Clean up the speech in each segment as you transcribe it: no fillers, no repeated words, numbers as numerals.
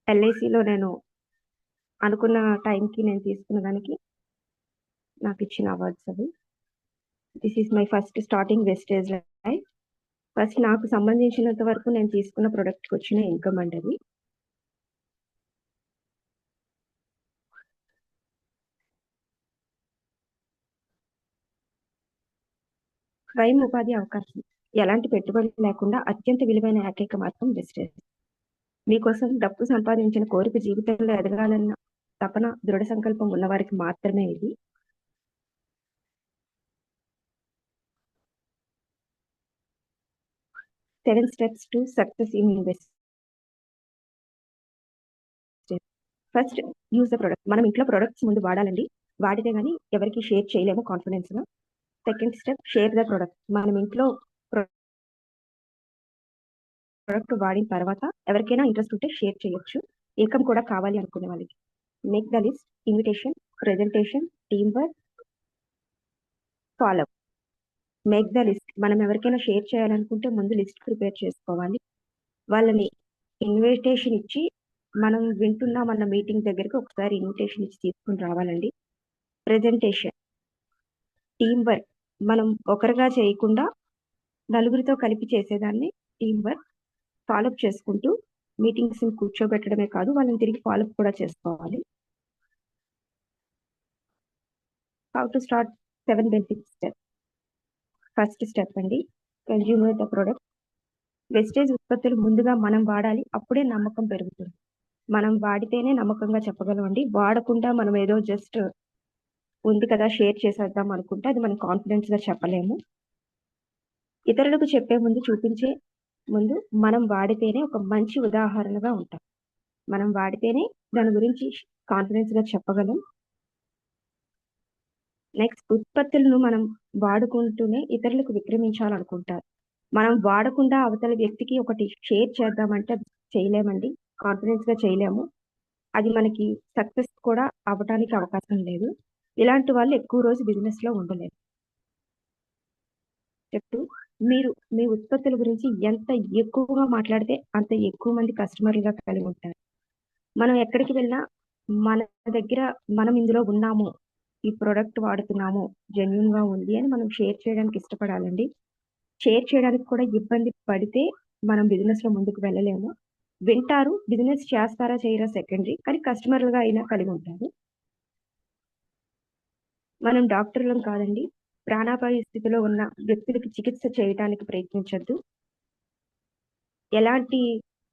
ఎల్ఐసిలో నేను అనుకున్న టైంకి నేను తీసుకున్న దానికి నాకు ఇచ్చిన అవార్డ్స్ అవి. This is my first starting vestige life. First నాకు సంబంధించినంత వరకు నేను తీసుకున్న ప్రొడక్ట్కి వచ్చిన ఇన్కమ్ అండి అది. స్వయం ఉపాధి అవకాశం, ఎలాంటి పెట్టుబడి లేకుండా అత్యంత విలువైన ఏకైక మార్గం వెస్టేజ్. మీకోసం డబ్బు సంపాదించిన కోరిక, జీవితంలో ఎదగాలన్న తపన, దృఢ సంకల్పం ఉన్నవారికి మాత్రమే ఇది. Seven steps to success in invest. First, use the product. మనం ఇంట్లో ప్రొడక్ట్స్ ముందు వాడాలండి. వాడితే గానీ ఎవరికి షేర్ చేయలేము కాన్ఫిడెన్స్ గా. Second step, share the product. మనం ఇంట్లో ప్రొడక్ట్ వాడిన తర్వాత ఎవరికైనా ఇంట్రెస్ట్ ఉంటే షేర్ చేయొచ్చు, ఇన్కమ్ కూడా కావాలి అనుకునే వాళ్ళకి. Make the list, invitation, presentation, team work, follow. Make the list. మనం ఎవరికైనా షేర్ చేయాలనుకుంటే ముందు లిస్ట్ ప్రిపేర్ చేసుకోవాలి. వాళ్ళని ఇన్విటేషన్ ఇచ్చి, మనం వింటున్నామన్న మీటింగ్ దగ్గరికి ఒకసారి ఇన్విటేషన్ ఇచ్చి తీసుకుని రావాలండి. Presentation, team work. మనం ఒకరిగా చేయకుండా నలుగురితో కలిపి చేసేదాన్ని టీమ్ వర్క్. ఫాలోఅప్ చేసుకుంటూ మీటింగ్స్ కూర్చోబెట్టడమే కాదు, వాళ్ళని తిరిగి ఫాలోఅప్ కూడా చేసుకోవాలి. How to start 7 benefit step. First step అండి, కన్జ్యూమర్ ద ప్రొడక్ట్. వెస్టేజ్ ఉత్పత్తులు ముందుగా మనం వాడాలి, అప్పుడే నమ్మకం పెరుగుతుంది. మనం వాడితేనే నమ్మకంగా చెప్పగలం అండి. వాడకుండా మనం ఏదో జస్ట్ ఉంది కదా షేర్ చేసేద్దాం అనుకుంటే అది మనం కాన్ఫిడెన్స్ గా చెప్పలేము. ఇతరులకు చెప్పే ముందు, చూపించే ముందు మనం వాడితేనే ఒక మంచి ఉదాహరణగా ఉంటాం. మనం వాడితేనే దాని గురించి కాన్ఫిడెన్స్ గా చెప్పగలం. నెక్స్ట్, ఉత్పత్తులను మనం వాడుకుంటూనే ఇతరులకు విక్రమించాలనుకుంటారు. మనం వాడకుండా అవతల వ్యక్తికి ఒకటి షేర్ చేద్దామంటే అది చేయలేమండి, కాన్ఫిడెన్స్ గా చేయలేము. అది మనకి సక్సెస్ కూడా అవ్వడానికి అవకాశం లేదు. ఇలాంటి వాళ్ళు ఎక్కువ రోజు బిజినెస్ లో ఉండలేరు. చెప్తూ, మీరు మీ ఉత్పత్తుల గురించి ఎంత ఎక్కువగా మాట్లాడితే అంత ఎక్కువ మంది కస్టమర్లుగా కలిగి ఉంటారు. మనం ఎక్కడికి వెళ్ళినా మన దగ్గర మనం ఇందులో ఉన్నాము, ఈ ప్రొడక్ట్ వాడుతున్నాము, జెన్యున్ గా ఉంది అని మనం షేర్ చేయడానికి ఇష్టపడాలండి. షేర్ చేయడానికి కూడా ఇబ్బంది పడితే మనం బిజినెస్ లో ముందుకు వెళ్ళలేము. వింటారు, బిజినెస్ చేస్తారా చేయరా సెకండరీ, కానీ కస్టమర్లుగా అయినా కలిగి ఉంటారు. మనం డాక్టర్లం కాదండి. ప్రాణాపాయ స్థితిలో ఉన్న వ్యక్తులకి చికిత్స చేయడానికి ప్రయత్నించద్దు. ఎలాంటి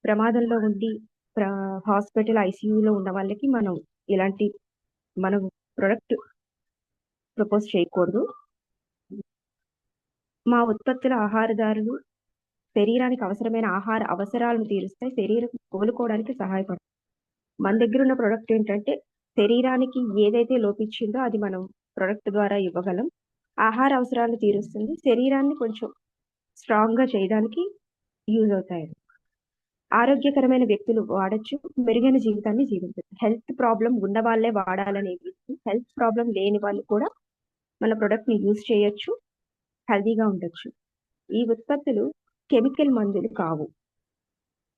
ప్రమాదంలో ఉండి హాస్పిటల్ ఐసీయూలో ఉన్న వాళ్ళకి మనం ఇలాంటి మనం ప్రొడక్ట్ ప్రపోజ్ చేయకూడదు. మా ఉత్పత్తుల ఆహారదారులు శరీరానికి అవసరమైన ఆహార అవసరాలను తీరుస్తాయి, శరీరం కోలుకోవడానికి సహాయపడుతుంది. మన దగ్గర ఉన్న ప్రొడక్ట్ ఏంటంటే శరీరానికి ఏదైతే లోపించిందో అది మనం ప్రొడక్ట్ ద్వారా ఇవ్వగలం. ఆహార అవసరాలు తీరుస్తుంది, శరీరాన్ని కొంచెం స్ట్రాంగ్ గా చేయడానికి యూజ్ అవుతాయి. ఆరోగ్యకరమైన వ్యక్తులు వాడచ్చు, మెరుగైన జీవితాన్ని జీవించచ్చు. హెల్త్ ప్రాబ్లం ఉన్న వాళ్ళే వాడాలనే, హెల్త్ ప్రాబ్లం లేని వాళ్ళు కూడా మన ప్రొడక్ట్ ని యూజ్ చేయొచ్చు, హెల్తీగా ఉండొచ్చు. ఈ ఉత్పత్తులు కెమికల్ మందులు కావు.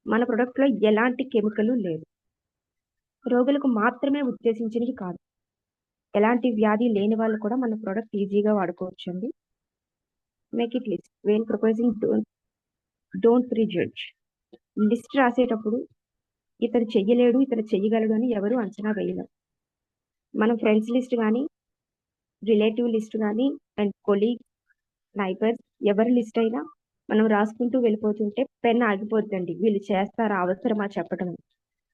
మన ప్రొడక్ట్ లో ఎలాంటి కెమికల్ లేదు. రోగులకు మాత్రమే ఉద్దేశించినవి కాదు, ఎలాంటి వ్యాధి లేని వాళ్ళు కూడా మన ప్రొడక్ట్ ఈజీగా వాడుకోవచ్చు అండి. Make it list when proposing, don't prejudge. List రాసేటప్పుడు ఇతను చెయ్యలేడు, ఇతను చెయ్యగలడు అని ఎవరు అంచనా వేయలేం. మనం ఫ్రెండ్స్ లిస్ట్ కానీ, రిలేటివ్ లిస్ట్ కానీ, అండ్ కొలీగ్, నైబర్స్, ఎవరి లిస్ట్ అయినా మనం రాసుకుంటూ వెళ్ళిపోతుంటే పెన్ ఆగిపోద్దండి. వీళ్ళు చేస్తారా, అవసరమా చెప్పడం.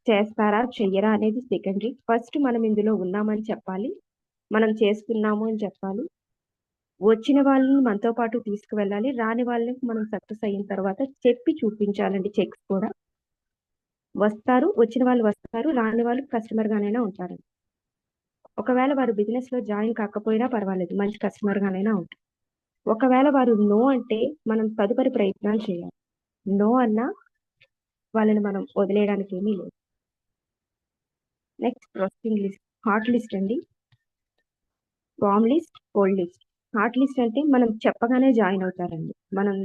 చేస్తారా చెయ్యరా అనేది సెకండరీ. ఫస్ట్ మనం ఇందులో ఉన్నామని చెప్పాలి, మనం చేసుకున్నాము అని చెప్పాలి. వచ్చిన వాళ్ళని మనతో పాటు తీసుకువెళ్ళాలి, రాని వాళ్ళకి మనం సక్సెస్ అయిన తర్వాత చెప్పి చూపించాలండి. చెక్స్ కూడా వస్తారు, వచ్చిన వాళ్ళు వస్తారు, రాని వాళ్ళు కస్టమర్ గానైనా ఉంటారు. ఒకవేళ వారు బిజినెస్ లో జాయిన్ కాకపోయినా పర్వాలేదు, మంచి కస్టమర్ గానైనా ఉంటారు. ఒకవేళ వారు నో అంటే మనం తదుపరి ప్రయత్నాలు చేయాలి. నో అన్నా వాళ్ళని మనం వదిలేయడానికి ఏమీ లేదు. Next, processing list. Hot list అండి, warm list, cold list. Hot list అంటే మనం చెప్పగానే జాయిన్ అవుతారండి. మనం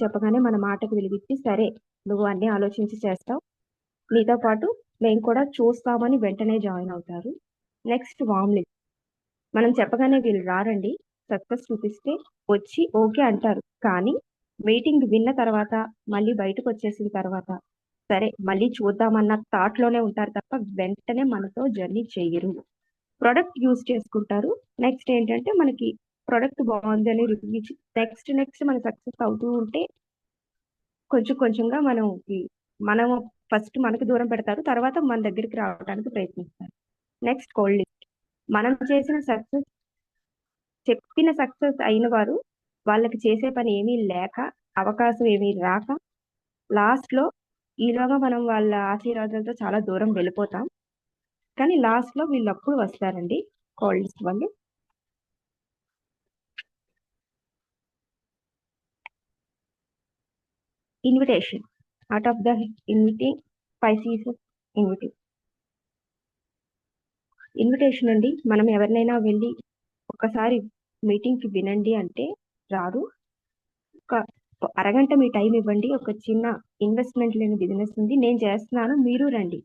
చెప్పగానే మన మాటకు విలువిచ్చి, సరే నువ్వు అన్ని ఆలోచించి చేస్తావు, నీతో పాటు మేము కూడా చూస్తామని వెంటనే జాయిన్ అవుతారు. Next warm list. మనం చెప్పగానే వీళ్ళు రారండి. సక్సెస్ చూపిస్తే వచ్చి ఓకే అంటారు. కానీ మీటింగ్ విన్న తర్వాత, మళ్ళీ బయటకొచ్చేసిన తర్వాత, సరే మళ్ళీ చూద్దామన్న థాట్‌లోనే ఉంటారు తప్ప వెంటనే మనతో జర్నీ చెయ్యరు. ప్రొడక్ట్ యూజ్ చేసుకుంటారు. నెక్స్ట్ ఏంటంటే మనకి ప్రొడక్ట్ బావుందని రివ్యూ ఇచ్చి నెక్స్ట్ మనం సక్సెస్ అవుతూ ఉంటే కొంచెం కొంచెంగా మనము ఫస్ట్ మనకు దూరం పెడతారు. తర్వాత మన దగ్గరికి రావడానికి ప్రయత్నిస్తారు. Next cold list. మనం చేసిన సక్సెస్ చెప్పిన సక్సెస్ అయిన వారు వాళ్ళకి చేసే పని ఏమీ లేక, అవకాశం ఏమీ రాక లాస్ట్‌లో ఈలోగా మనం వాళ్ళ ఆశీర్వాదాలతో చాలా దూరం వెళ్ళిపోతాం. కానీ లాస్ట్‌లో వీళ్ళప్పుడు వస్తారండి కోల్డ్ లిస్ట్ వాళ్ళు. Invitation. Out of the inviting 5 C's of inviting. Invitation అండి. మనం ఎవరినైనా వెళ్లి ఒక్కసారి మీటింగ్‌కి వినండి అంటే రారు. ఒక అరగంట మీ టైం ఇవ్వండి. ఒక చిన్న ఇన్వెస్ట్‌మెంట్ లేని బిజినెస్ ఉంది. నేను చేస్తున్నాను. మీరు రండి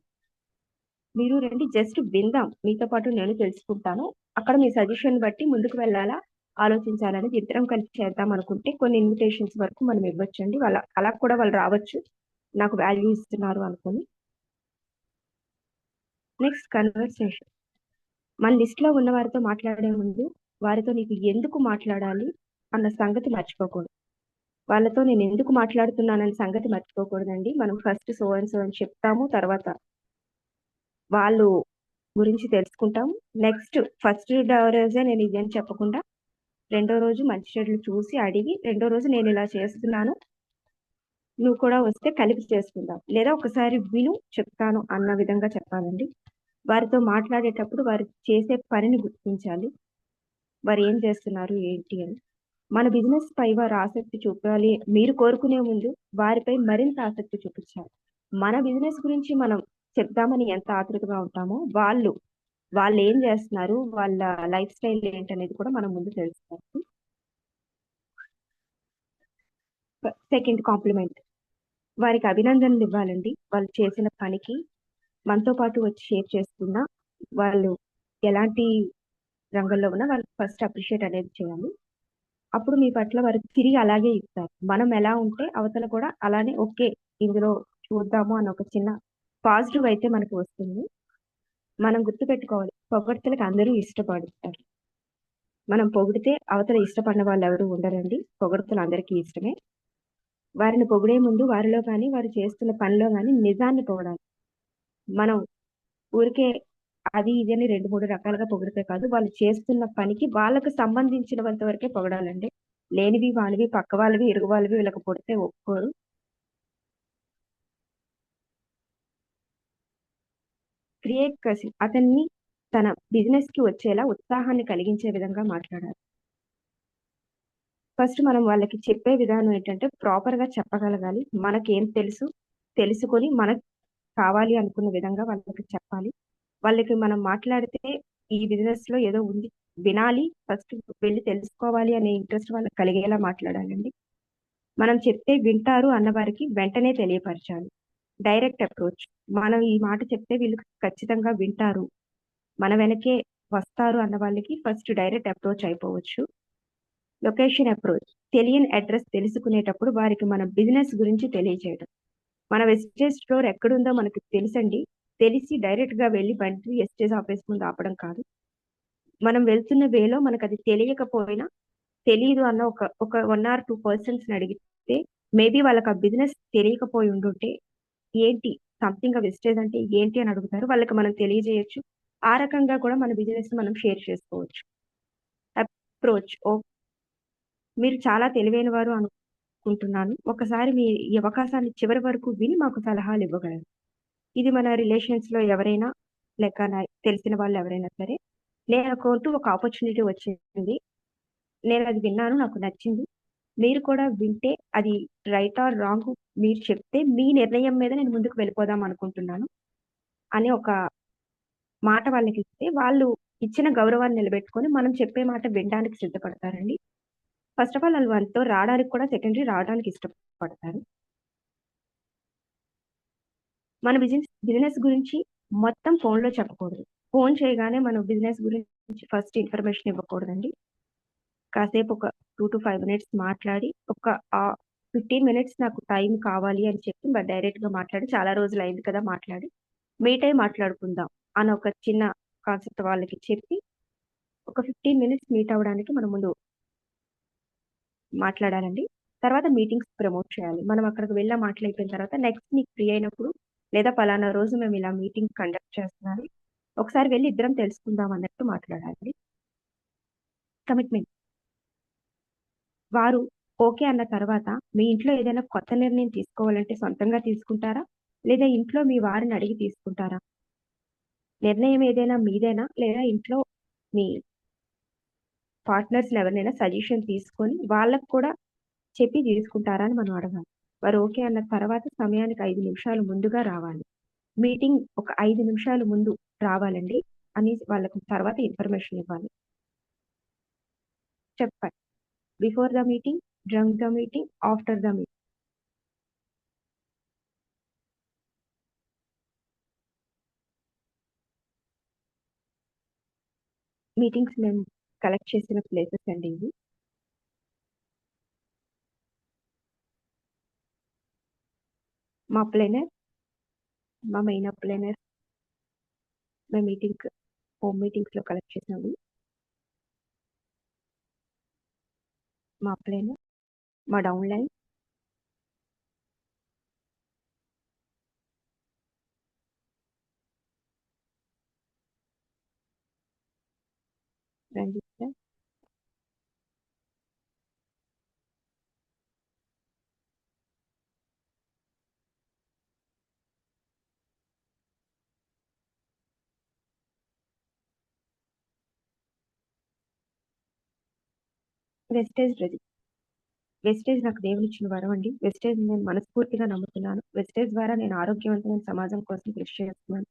జస్ట్ విందాం. మీతో పాటు నేను తెలుసుకుంటాను. అక్కడ మీ సజెషన్ బట్టి ముందుకు వెళ్ళాలా, ఆలోచించాలనేది ఇద్దరం కలిసి చేద్దాం అనుకుంటే కొన్ని ఇన్విటేషన్స్ వరకు మనం ఇవ్వొచ్చండి. అలా కూడా వాళ్ళు రావచ్చు. నాకు వాల్యూ ఇస్తున్నారు అనుకోని. Next conversation. మన లిస్ట్‌లో ఉన్న వారితో మాట్లాడే ముందు, వారితో నీకు ఎందుకు మాట్లాడాలి అన్న సంగతి మర్చిపోకూడదు. వాళ్ళతో నేను ఎందుకు మాట్లాడుతున్నానన్న సంగతి మర్చిపోకూడదండి. మనం ఫస్ట్ సో అండ్ సో అని చెప్తాము. తర్వాత వాళ్ళు గురించి తెలుసుకుంటాం. నెక్స్ట్ ఫస్ట్ రోజే నేను ఇది అని చెప్పకుండా, రెండో రోజు మంచి చెడులు చూసి అడిగి, రెండో రోజు నేనిలా చేస్తున్నాను. నువ్వు కూడా వస్తే కలిపి చేసుకుందాం. లేదా ఒకసారి విను చెప్తాను అన్న విధంగా చెప్పాలండి. వారితో మాట్లాడేటప్పుడు వారు చేసే పనిని గుర్తించాలి. వారు ఏం చేస్తున్నారు ఏంటి అని. మన బిజినెస్ పై వారు ఆసక్తి చూపాలి. మీరు కోరుకునే ముందు వారిపై మరింత ఆసక్తి చూపించాలి. మన బిజినెస్ గురించి మనం చెప్దామని ఎంత ఆతృతగా ఉంటామో వాళ్ళేం జేస్తున్నారు? వాళ్ళ లైఫ్ స్టైల్ ఏంటనేది కూడా మనం ముందు తెలుసుకోవాలి. Second compliment. వారికి అభినందనలివ్వాలండి. వాళ్ళు చేసిన పనికి మనతో పాటు వచ్చి షేర్ చేసుకున్నా, వాళ్ళు ఎలాంటి రంగంలో ఉన్నా వాళ్ళకి ఫస్ట్ అప్రిషియేట్ అనేది చేయాలి. అప్పుడు మీ పట్ల వారు తిరిగి అలాగే ఇస్తారు. మనం ఎలా ఉంటే అవతల కూడా అలానే ఓకే. ఇందులో చూద్దాము అని ఒక చిన్న పాజిటివ్ అయితే మనకు వస్తుంది. మనం గుర్తుపెట్టుకోవాలి. పొగడ్తలకి అందరూ ఇష్టపడతారు. మనం పొగిడితే అవతల ఇష్టపడని వాళ్ళెవరు ఉండరండి. పొగడ్తలు అందరికీ ఇష్టమే. వారిని పొగిడే ముందు వారిలో గాని, వారు చేస్తున్న పనిలో గాని నిజాన్ని పొగడాలి. మనం ఊరికే అది ఇది అని 2, 3 రకాలుగా పొగిడితే కాదు. వాళ్ళు చేస్తున్న పనికి వాళ్ళకి సంబంధించినంత వరకే పొగడాలండి. లేనివి, వానివి, పక్క వాళ్ళవి, ఇరుగు వాళ్ళవి వీళ్ళకి పొడితే ఒప్పుకోరు. క్రియేట్ కసి అతన్ని తన బిజినెస్‌కి వచ్చేలా ఉత్సాహాన్ని కలిగించే విధంగా మాట్లాడాలి. ఫస్ట్ మనం వాళ్ళకి చెప్పే విధానం ఏంటంటే ప్రాపర్‌గా చెప్పగలగాలి. మనకేం తెలుసు, తెలుసుకొని మనకు కావాలి అనుకున్న విధంగా వాళ్ళకి చెప్పాలి. వాళ్ళకి మనం మాట్లాడితే ఈ బిజినెస్‌లో ఏదో ఉంది. వినాలి. ఫస్ట్ వెళ్లి తెలుసుకోవాలి అనే ఇంట్రెస్ట్ వాళ్ళకి కలిగేలా మాట్లాడాలండి. మనం చెప్తే వింటారు అన్నవారికి వెంటనే తెలియపరచాలి. Direct approach. మనం ఈ మాట చెప్తే వీళ్ళు ఖచ్చితంగా వింటారు. మన వెనకే వస్తారు అన్న వాళ్ళకి ఫస్ట్ డైరెక్ట్ అప్రోచ్ అయిపోవచ్చు. Location approach. తెలియని అడ్రెస్ తెలుసుకునేటప్పుడు వారికి మన బిజినెస్ గురించి తెలియజేయడం. మన వెస్టేజ్ స్టోర్ ఎక్కడుందో మనకు తెలుసండి. తెలిసి డైరెక్ట్‌గా వెళ్లి బండి ఎస్టేజ్ ఆఫీస్ ముందు ఆపడం కాదు. మనం వెళ్తున్న వేలో మనకది తెలియకపోయినా, తెలీదు అన్న ఒక 1 ఆర్ 2 పర్సన్స్‌ని అడిగితే మేబీ వాళ్ళకి ఆ బిజినెస్ తెలియకపోయి ఉండుంటే, ఏంటి సంథింగ్ వెస్టేజ్ అంటే ఏంటి అని అడుగుతారు. వాళ్ళకి మనం తెలియజేయొచ్చు. ఆ రకంగా కూడా మన బిజినెస్‌ని మనం షేర్ చేసుకోవచ్చు. అప్రోచ్. మీరు చాలా తెలివైన వారు అనుకుంటున్నాను. ఒకసారి మీ ఈ అవకాశాన్ని చివరి వరకు విని మాకు సలహాలివ్వగలరు. ఇది మన రిలేషన్స్‌లో ఎవరైనా లేక తెలిసిన వాళ్ళు ఎవరైనా సరే, నాకంటూ ఒక ఆపర్చునిటీ వచ్చింది. నేనది విన్నాను. నాకు నచ్చింది. మీరు కూడా వింటే అది రైట్ ఆర్ రాంగ్ మీరు చెప్తే మీ నిర్ణయం మీద నేను ముందుకు వెళ్ళిపోదాం అనుకుంటున్నాను. అని ఒక మాట వాళ్ళకిస్తే వాళ్ళు ఇచ్చిన గౌరవాన్ని నిలబెట్టుకొని మనం చెప్పే మాట వినడానికి సిద్ధపడతారండి. ఫస్ట్ ఆఫ్ ఆల్ ఆళ్ళు మనతో రాడానికి కూడా సెకండరీ రావడానికి ఇష్టపడతారు. మన బిజినెస్ బిజినెస్ గురించి మొత్తం ఫోన్లో చెప్పకూడదు. ఫోన్ చేయగానే మనం బిజినెస్ గురించి ఫస్ట్ ఇన్ఫర్మేషన్ ఇవ్వకూడదండి. కాసేపు ఒక 2-5 మినిట్స్ మాట్లాడి, ఒక 15 మినిట్స్ నాకు టైం కావాలి అని చెప్పి డైరెక్ట్‌గా మాట్లాడి, చాలా రోజులయింది కదా మాట్లాడి, మీట్ అయ్యి మాట్లాడుకుందాం అని ఒక చిన్న కాన్సెప్ట్ వాళ్ళకి చెప్పి, ఒక 15 మినిట్స్ మీట్ అవ్వడానికి మనం ముందు మాట్లాడాలండి. తర్వాత మీటింగ్స్ ప్రమోట్ చేయాలి. మనం అక్కడికి వెళ్ళి మాటలయిపోయిన తర్వాత నెక్స్ట్ నీకు ఫ్రీ అయినప్పుడు, లేదా పలానా రోజు మేము ఇలా మీటింగ్ కండక్ట్ చేస్తున్నాము. ఒకసారి వెళ్లి ఇద్దరం తెలుసుకుందాం అన్నట్టు మాట్లాడాలి. కమిట్మెంట్. వారు ఓకే అన్న తర్వాత మీ ఇంట్లో ఏదైనా కొత్త నిర్ణయం తీసుకోవాలంటే సొంతంగా తీసుకుంటారా? లేదా ఇంట్లో మీ వారిని అడిగి తీసుకుంటారా? నిర్ణయం ఏదైనా మీదేనా? లేదా ఇంట్లో మీ పార్ట్నర్స్‌ని ఎవరినైనా సజెషన్ తీసుకొని వాళ్ళకి కూడా చెప్పి తీసుకుంటారా అని మనం అడగాలి. వారు ఓకే అన్న తర్వాత సమయానికి 5 నిమిషాలు ముందుగా రావాలి. మీటింగ్ ఒక 5 నిమిషాలు ముందు రావాలండి అని వాళ్ళకి తర్వాత ఇన్ఫర్మేషన్ ఇవ్వాలి. చెప్పాలి. Before the meeting, during the meeting, after the meeting. Meetings మేము కలెక్ట్ చేసిన ప్లేసెస్ అండి ఇవి. మా ప్లానర్, మా మెయిన్ ప్లానర్, మా హోమ్ మీటింగ్స్‌లో కలెక్ట్ చేసినవి. మా ప్లానర్, మా డౌన్‌లైన్, రంజిత్, వెస్టేజ్ రజిత్. వెస్టేజ్ నాకు దేవుడిచ్చిన వరం అండి. వెస్టేజ్ నేను మనస్ఫూర్తిగా నమ్ముతున్నాను. వెస్టేజ్ ద్వారా నేను ఆరోగ్యవంతమైన సమాజం కోసం కృషి చేస్తున్నాను.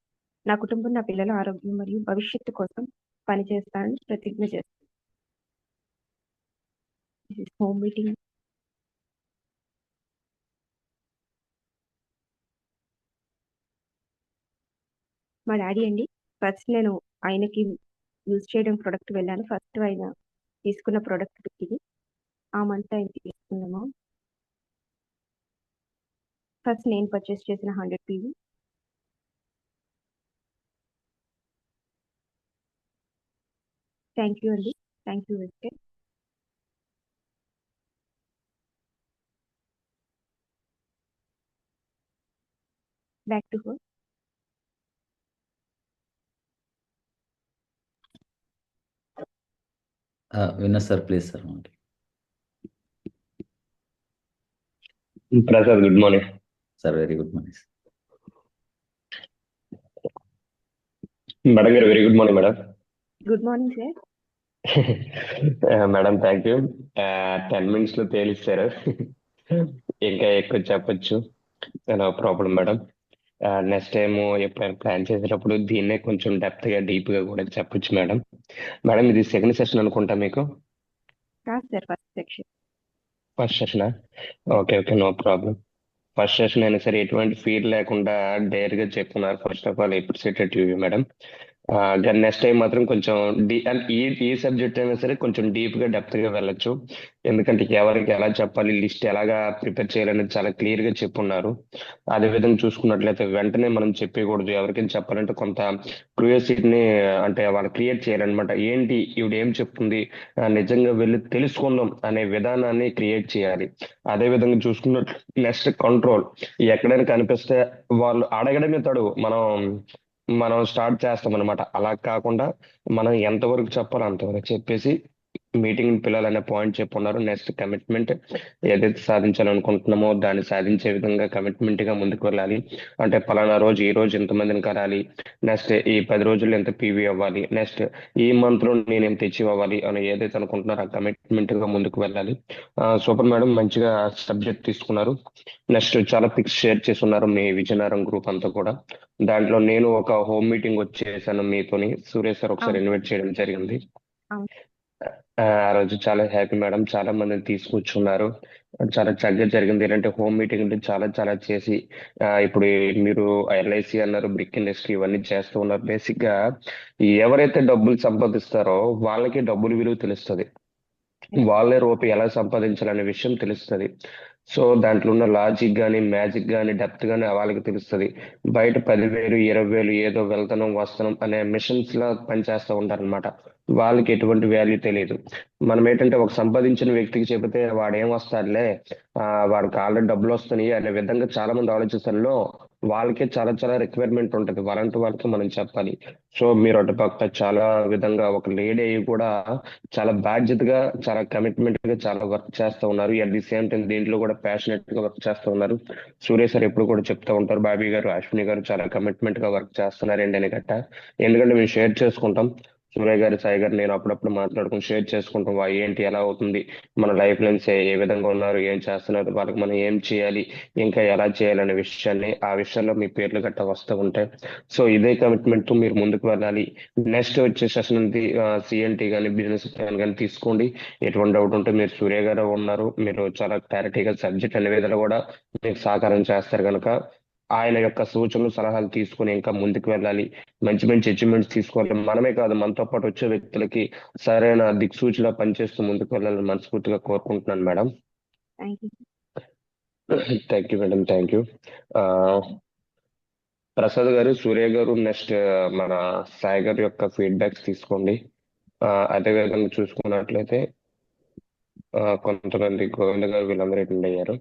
నా కుటుంబం, నా పిల్లల ఆరోగ్యం మరియు భవిష్యత్తు కోసం పనిచేస్తానని ప్రతిజ్ఞ చేస్తున్నాను. This is home meeting. మా డాడీ అండి. ఫస్ట్ నేను ఆయనకి యూజ్ చేయడం ప్రొడక్ట్ వెళ్ళాను. ఫస్ట్ ఆయన తీసుకున్న ప్రొడక్ట్ ఇది. ఆ మంత్ ఆయన తీసుకున్నాము. ఫస్ట్ నేను పర్చేస్ చేసిన 100 పీవీ. థ్యాంక్ యూ అండి. Thank you wastage. Back to home. Winner sir please sir. Prasad, good morning sir. Very good morning. Madam గారు. Very good morning madam. Good morning sir. Madam thank you. 10 minutes లో తేలిస్తారు. ఇంకా ఎక్కువ చెప్పొచ్చు, no problem madam. Next time ఎప్పుడైనా plan చేసేటప్పుడు దీన్నే కొంచెం డెప్త్ గా డీప్ గా కూడా చెప్పొచ్చు మేడం. మేడం ఇది సెకండ్ సెషన్ అనుకుంటా మీకు. కాదు సార్, ఫస్ట్ సెక్షన్. ఫస్ట్ సెషనా? Okay okay, no problem. First session అయినా సరే ఎటువంటి ఫీల్ లేకుండా డైర్ గా చెప్పున్నారు. First of all appreciated you madam. కానీ నెక్స్ట్ టైం మాత్రం కొంచెం అంటే ఈ సబ్జెక్ట్ అయినా సరే కొంచెం డీప్ గా డెప్త్ గా వెళ్ళొచ్చు. ఎందుకంటే ఎవరికి ఎలా చెప్పాలి, లిస్ట్ ఎలాగా ప్రిపేర్ చేయాలనేది చాలా క్లియర్ గా చెప్పున్నారు. అదే విధంగా చూసుకున్నట్లయితే వెంటనే మనం చెప్పకూడదు. ఎవరికైనా చెప్పాలంటే కొంత క్యూరియాసిటీని అంటే వాళ్ళు క్రియేట్ చేయాలన్నమాట. ఏంటి ఈవిడ ఏం చెప్తుంది, నిజంగా వెళ్ళి తెలుసుకుందాం అనే విధానాన్ని క్రియేట్ చేయాలి. అదే విధంగా చూసుకున్నట్లు నెక్స్ట్ కంట్రోల్. ఎక్కడైనా కనిపిస్తే వాళ్ళు అడగడమే తడువు మనం స్టార్ట్ చేస్తాం అనమాట. అలా కాకుండా మనం ఎంతవరకు చెప్పాలో అంతవరకు చెప్పేసి మీటింగ్ పిల్లలనే పాయింట్ చెప్పున్నారు. Next commitment. ఏదైతే సాధించాలనుకుంటున్నామో దాన్ని సాధించే విధంగా కమిట్మెంట్ గా ముందుకు వెళ్ళాలి. అంటే పలానా రోజు ఈ రోజు ఎంతమందిని కరాలి, నెక్స్ట్ ఈ 10 రోజుల్లో ఎంత పీవీ అవ్వాలి, నెక్స్ట్ ఈ మంత్ లో నేనేం తెచ్చి అవ్వాలి అని ఏదైతే అనుకుంటున్నారో ఆ కమిట్మెంట్ గా ముందుకు వెళ్ళాలి. సూపర్ మేడం, మంచిగా సబ్జెక్ట్ తీసుకున్నారు. నెక్స్ట్ చాలా పిక్స్ షేర్ చేస్తున్నారు మీ విజయనగరం గ్రూప్ అంతా కూడా. దాంట్లో నేను ఒక హోమ్ మీటింగ్ వచ్చేసాను మీతోని. సురేష్ సార్ ఒకసారి అవును. ఇన్వైట్ చేయడం జరిగింది. అవును. ఆ రోజు చాలా హ్యాపీ మేడం. చాలా మందిని తీసుకొచ్చున్నారు. చాలా చక్కగా జరిగింది. ఏంటంటే హోమ్ మీటింగ్ చాలా చాలా చేసి ఇప్పుడు మీరు ఎల్ఐసి అన్నారు, బ్రిక్ ఇండస్ట్రీ ఇవన్నీ చేస్తూ ఉన్నారు. బేసిక్ గా ఎవరైతే డబ్బులు సంపాదిస్తారో వాళ్ళకి డబ్బులు విలువ తెలుస్తుంది. వాళ్ళే రూపాయి ఎలా సంపాదించాలనే విషయం తెలుస్తుంది. సో దాంట్లో ఉన్న లాజిక్ కానీ మ్యాజిక్ కానీ డెప్త్ కానీ వాళ్ళకి తెలుస్తుంది. బయట 10,000 20,000 ఏదో వెళ్తనం వస్తనం అనే మిషన్స్ లా పనిచేస్తూ ఉంటారన్నమాట. వాళ్ళకి ఎటువంటి వాల్యూ తెలియదు. మనం ఏంటంటే ఒక సంపాదించిన వ్యక్తికి చెబితే వాడు ఏం వస్తాడులే, వాడికి ఆల్రెడీ డబ్బులు వస్తున్నాయి అనే విధంగా చాలా మంది ఆలోచిస్తారులో. వాళ్ళకే చాలా చాలా రిక్వైర్మెంట్ ఉంటుంది, వాళ్ళంటి వాళ్ళకి మనం చెప్పాలి. సో మీరు అటు పక్క చాలా విధంగా ఒక లేడీ అయ్యి కూడా చాలా బాధ్యతగా చాలా కమిట్మెంట్ గా చాలా వర్క్ చేస్తూ ఉన్నారు. అట్ ది సేమ్ టైం దీంట్లో కూడా ప్యాషనెట్ గా వర్క్ చేస్తూ ఉన్నారు. సూర్య సార్ ఎప్పుడు కూడా చెప్తూ ఉంటారు, బాబీ గారు అశ్విని గారు చాలా కమిట్మెంట్ గా వర్క్ చేస్తున్నారు ఏంటి అని గట్ట. ఎందుకంటే మేము షేర్ చేసుకుంటాం. సూర్య గారు, సాయి గారు, నేను అప్పుడప్పుడు మాట్లాడుకుని షేర్ చేసుకుంటాం. ఏంటి ఎలా అవుతుంది, మన లైఫ్ లైన్స్ ఏ విధంగా ఉన్నారు, ఏం చేస్తున్నారు, వాళ్ళకి మనం ఏం చేయాలి, ఇంకా ఎలా చేయాలనే విషయాన్ని ఆ విషయాల్లో మీ పేర్లు గట్ట వస్తూ ఉంటాయి. సో ఇదే కమిట్మెంట్ తో మీరు ముందుకు వెళ్ళాలి. నెక్స్ట్ వచ్చే సెషన్ సిఎన్టీ కానీ బిజినెస్ ప్లాన్ కానీ తీసుకోండి. ఎటువంటి డౌట్ ఉంటే మీరు సూర్య గారు ఉన్నారు, మీరు చాలా క్లారిటీగా సబ్జెక్ట్ అనే విధాలు కూడా మీకు సహకారం చేస్తారు కనుక ఆయన యొక్క సూచనలు సలహాలు తీసుకుని ఇంకా ముందుకు వెళ్ళాలి. మంచి మంచి అచీవ్మెంట్స్ తీసుకోవాలి. మనమే కాదు, మనతో పాటు వచ్చే వ్యక్తులకి సరైన దిక్సూచిలా పనిచేస్తూ ముందుకు వెళ్ళాలని మనస్ఫూర్తిగా కోరుకుంటున్నాను madam. Thank you. Thank you madam, thank you. Prasad గారు, సూర్య గారు, నెక్స్ట్ మన సాయి గారి యొక్క ఫీడ్బ్యాక్స్ తీసుకోండి. అదే విధంగా చూసుకున్నట్లయితే కొంతమంది గోవింద గారు వీళ్ళందరూ అటెండ్ అయ్యారు.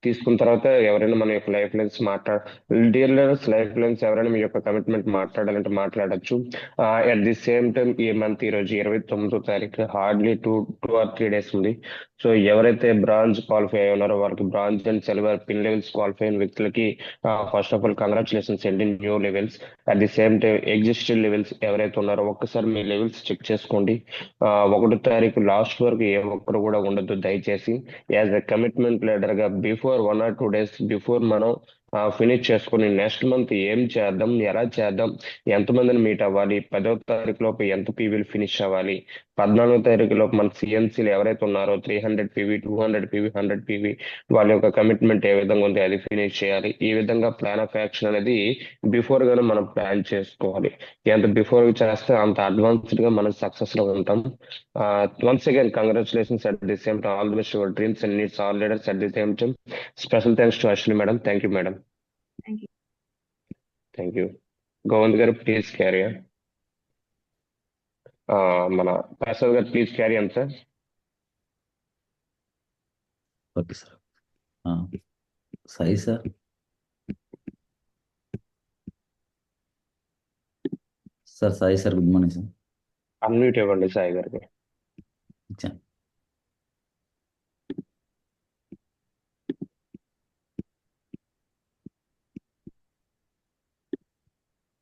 తీసుకున్న తర్వాత ఎవరైనా మన యొక్క life lines dear learners, life lines ఎవరైనా మీ యొక్క కమిట్మెంట్ మాట్లాడాలంటే మాట్లాడచ్చు. అట్ ది సేమ్ టైం ఈ మంత్ ఈ రోజు 29వ తారీఖు, హార్డ్లీ 2 or 3 days ఉంది. సో ఎవరైతే బ్రాంజ్ క్వాలిఫై అయి ఉన్నారో వాళ్ళకి bronze and silver pin levels qualify అయిన వ్యక్తులకి ఫస్ట్ ఆఫ్ ఆల్ కంగ్రాచులేషన్స్ అండి, new levels. At the same time existed levels ఎవరైతే ఉన్నారో ఒక్కసారి మీ లెవెల్స్ చెక్ చేసుకోండి. 1వ తారీఖు లాస్ట్ వరకు ఏ ఒక్కరు కూడా ఉండొద్దు దయచేసి. యాజ్ ఎ కమిట్మెంట్ లీడర్ గా బిఫోర్ 1 or 2 days బిఫోర్ మనం ఫినిష్ చేసుకుని నెక్స్ట్ మంత్ ఏం చేద్దాం, ఎలా చేద్దాం, ఎంతమందిని మీట్ అవ్వాలి, 10వ తారీఖు లోపు ఎంత పీవీలు ఫినిష్ అవ్వాలి, 14వ తారీఖు లోపు మన సిఎన్సీలు ఎవరైతే ఉన్నారో 300 పీవీ, 200 పీవీ, 100 పీవీ వాళ్ళ యొక్క కమిట్మెంట్ ఏ విధంగా ఉంది అది ఫినిష్ చేయాలి. ఈ విధంగా ప్లాన్ ఆఫ్ యాక్షన్ అనేది బిఫోర్ గానే మనం ప్లాన్ చేసుకోవాలి. ఎంత బిఫోర్ చేస్తే అంత అడ్వాన్స్డ్ గా మనం సక్సెస్ లో ఉంటాం. Once again congratulations at the same time, all the best your dreams and needs all leaders at the same time. Special thanks to Ashwini madam. Thank you madam. Thank you. Thank you. Govind గారు please carry on. మన ప్రసాద్ గారు please carry on sir. Okay sir. Sai sir. Sai sir, good morning sir. Unmute ఇవ్వండి సాయి గారికి. ఇచ్చాను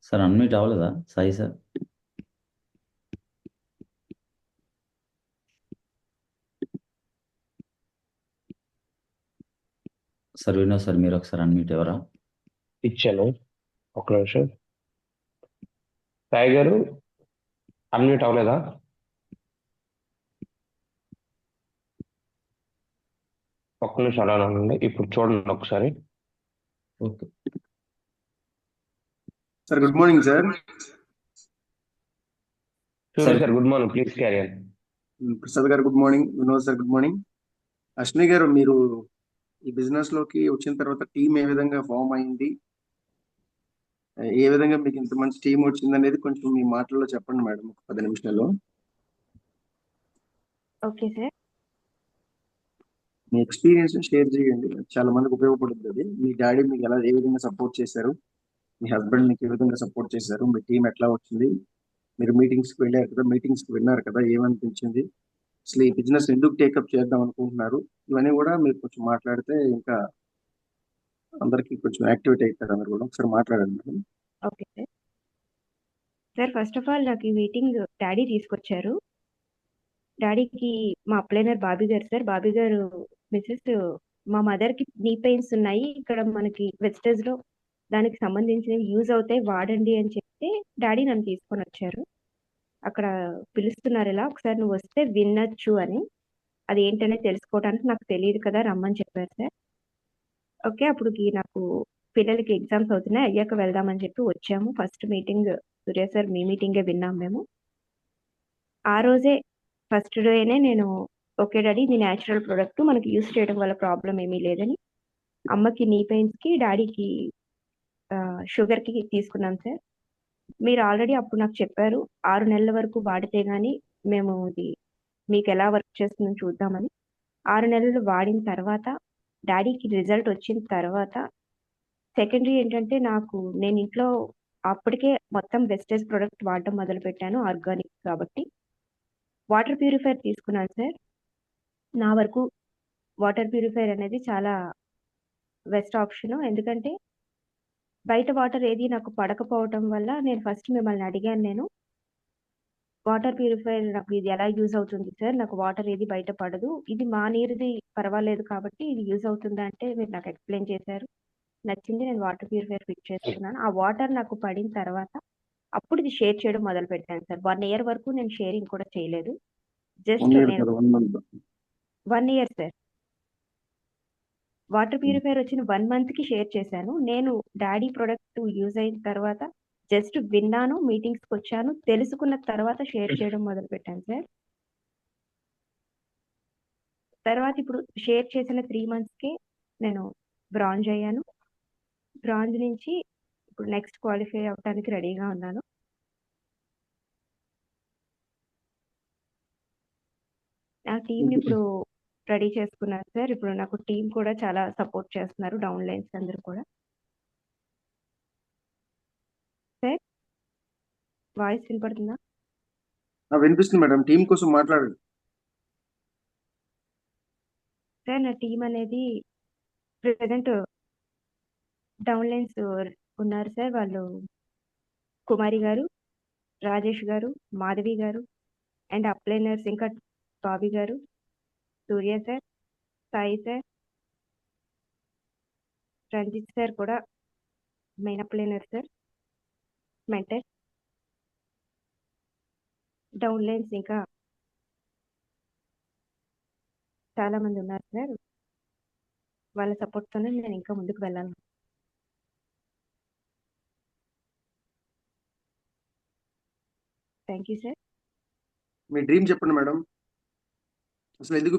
sir. Unmute అవ్వలేదా Sai sir? Sir Vinod sir, మీరు ఒకసారి unmute ఎవరా? ఇచ్చాను, ఒక నిమిషం. సాయి గారు అన్మ్యూట్ అవ్వలేదా? ఒక్క నిమిషం అలా ఉండండి, ఇప్పుడు చూడండి ఒకసారి. Okay sir, good morning sir. Surya sir good morning, please carry on. Prasad గారు good morning. Vinod sir good morning. Ashwini గారు, మీరు ఈ బిజినెస్ లోకి వచ్చిన తర్వాత టీం ఏ విధంగా ఫామ్ అయింది, ఏ విధంగా మీకు ఇంత మంచి టీం వచ్చింది అనేది కొంచెం మీ మాటల్లో చెప్పండి మేడం, ఒక 10 నిమిషాల్లో. Okay sir. మీ ఎక్స్పీరియన్స్ షేర్ చేయండి, చాలా మందికి ఉపయోగపడుతుంది అది. మీ డాడీ మీకు ఏ విధంగా సపోర్ట్ చేశారు, మీ హస్బెండ్ మీకు ఏ విధంగా సపోర్ట్ చేశారు, మీ టీం ఎట్లా వచ్చింది, మీరు మీటింగ్స్కి వెళ్ళారు కదా, మీటింగ్స్కి విన్నారు కదా, ఏమనిపించింది, అసలు ఈ బిజినెస్ ఎందుకు టేకప్ చేద్దాం అనుకుంటున్నారు, ఇవన్నీ కూడా మీరు కొంచెం మాట్లాడితే ఇంకా అందరికి కొంచెం యాక్టివేట్ అవుతారు. అందరు కూడా ఒకసారి మాట్లాడండి madam. Okay sir. Sir, first of all నాకు ఈ మీటింగ్ డాడీ తీసుకొచ్చారు. డాడీకి మా అప్లైనర్ బాబీ గారు సార్. బాబీ గారు మిసెస్, మా మదర్కి నీ పెయిన్స్ ఉన్నాయి, ఇక్కడ మనకి వెస్టేజ్ లో దానికి సంబంధించినవి యూజ్ అవుతాయి, వాడండి అని చెప్తే డాడీ నన్ను తీసుకొని వచ్చారు. అక్కడ పిలుస్తున్నారు, ఇలా ఒకసారి నువ్వు వస్తే వినొచ్చు అని. అది ఏంటనేది తెలుసుకోవడానికి నాకు తెలియదు కదా రమ్మని చెప్పారు సార్. ఓకే. అప్పుడుకి నాకు పిల్లలకి ఎగ్జామ్స్ అవుతున్నాయి. అయ్యాక వెళ్దామని చెప్పి వచ్చాము. ఫస్ట్ మీటింగ్ సూర్య సార్ మీ మీటింగే విన్నాం మేము. ఆ రోజే ఫస్ట్ డేనే నేను ఓకే డాడీ ఇది న్యాచురల్ ప్రొడక్ట్ మనకి యూజ్ చేయడం వల్ల ప్రాబ్లం ఏమీ లేదని అమ్మకి నీ పెయిన్స్‌కి, డాడీకి షుగర్‌కి తీసుకున్నాం సార్. మీరు ఆల్రెడీ అప్పుడు నాకు చెప్పారు 6 నెలల వరకు వాడితే గాని మేము ఇది మీకెలా వర్క్ చేస్తుందో చూద్దామని. 6 నెలలు వాడిన తర్వాత డాడీకి రిజల్ట్ వచ్చిన తర్వాత సెకండరీ ఏంటంటే నేను ఇంట్లో అప్పటికే మొత్తం వెస్టేజ్ ప్రొడక్ట్ వాడడం మొదలుపెట్టాను ఆర్గానిక్ కాబట్టి. వాటర్ ప్యూరిఫైయర్ తీసుకున్నాను సార్. నా వరకు వాటర్ ప్యూరిఫైయర్ అనేది చాలా బెస్ట్ ఆప్షను. ఎందుకంటే బయట వాటర్ ఏది నాకు పడకపోవటం వల్ల నేను ఫస్ట్ మిమ్మల్ని అడిగాను నేను. వాటర్ ప్యూరిఫైయర్ నాకు ఇది ఎలా యూజ్ అవుతుంది సార్? నాకు వాటర్ ఏది బయట పడదు. ఇది మా నీరుది పర్వాలేదు కాబట్టి ఇది యూజ్ అవుతుందా అంటే మీరు నాకు ఎక్స్‌ప్లెయిన్ చేశారు. నచ్చింది. నేను వాటర్ ప్యూరిఫైయర్ ఫిట్ చేసుకున్నాను. ఆ వాటర్ నాకు పడిన తర్వాత అప్పుడు ఇది షేర్ చేయడం మొదలుపెట్టాను సార్. 1 ఇయర్ వరకు నేను షేరింగ్ కూడా చేయలేదు. 1 జస్ట్ ఇయర్ నేను కాదు 1 month. 1 year sir. Water purifier వచ్చిన 1 మంత్‌కి షేర్ చేశాను. నేను డాడీ ప్రొడక్ట్ యూజ్ అయిన తర్వాత జస్ట్ విన్నాను, మీటింగ్స్‌కొచ్చాను. తెలుసుకున్న తర్వాత షేర్ చేయడం మొదలుపెట్టాను సార్. తర్వాత ఇప్పుడు షేర్ చేసిన 3 మంత్స్‌కే నేను బ్రాంజ్ అయ్యాను. బ్రాంజ్ నుంచి ఇప్పుడు నెక్స్ట్ క్వాలిఫై అవ్వటానికి రెడీగా ఉన్నాను. నా టీమ్‌ని ఇప్పుడు రెడీ చేసుకున్నాను సార్. ఇప్పుడు నాకు టీమ్ కూడా చాలా సపోర్ట్ చేస్తున్నారు. డౌన్ లైన్స్ అందరూ కూడా. సార్ వాయిస్ వినపడుతుందా? వినిపిస్తుంది మేడం. టీం కోసం మాట్లాడండి. సార్ నా టీమ్ అనేది ప్రెజెంట్ డౌన్ లైన్స్ ఉన్నారు సార్. వాళ్ళు కుమారి గారు, రాజేష్ గారు, మాధవి గారు అండ్ అప్లైనర్స్ ఇంకా బాబీ గారు, Surya sir, Sai sir, Ranjith sir కూడా main upliner sir, mentor, downlines ఇంకా చాలా మంది ఉన్నారు సార్. వాళ్ళ సపోర్ట్‌తోనే నేను ఇంకా ముందుకు వెళ్ళాలి. Thank you sir. Me dream చెప్పండి మేడం. అసలు ఎందుకు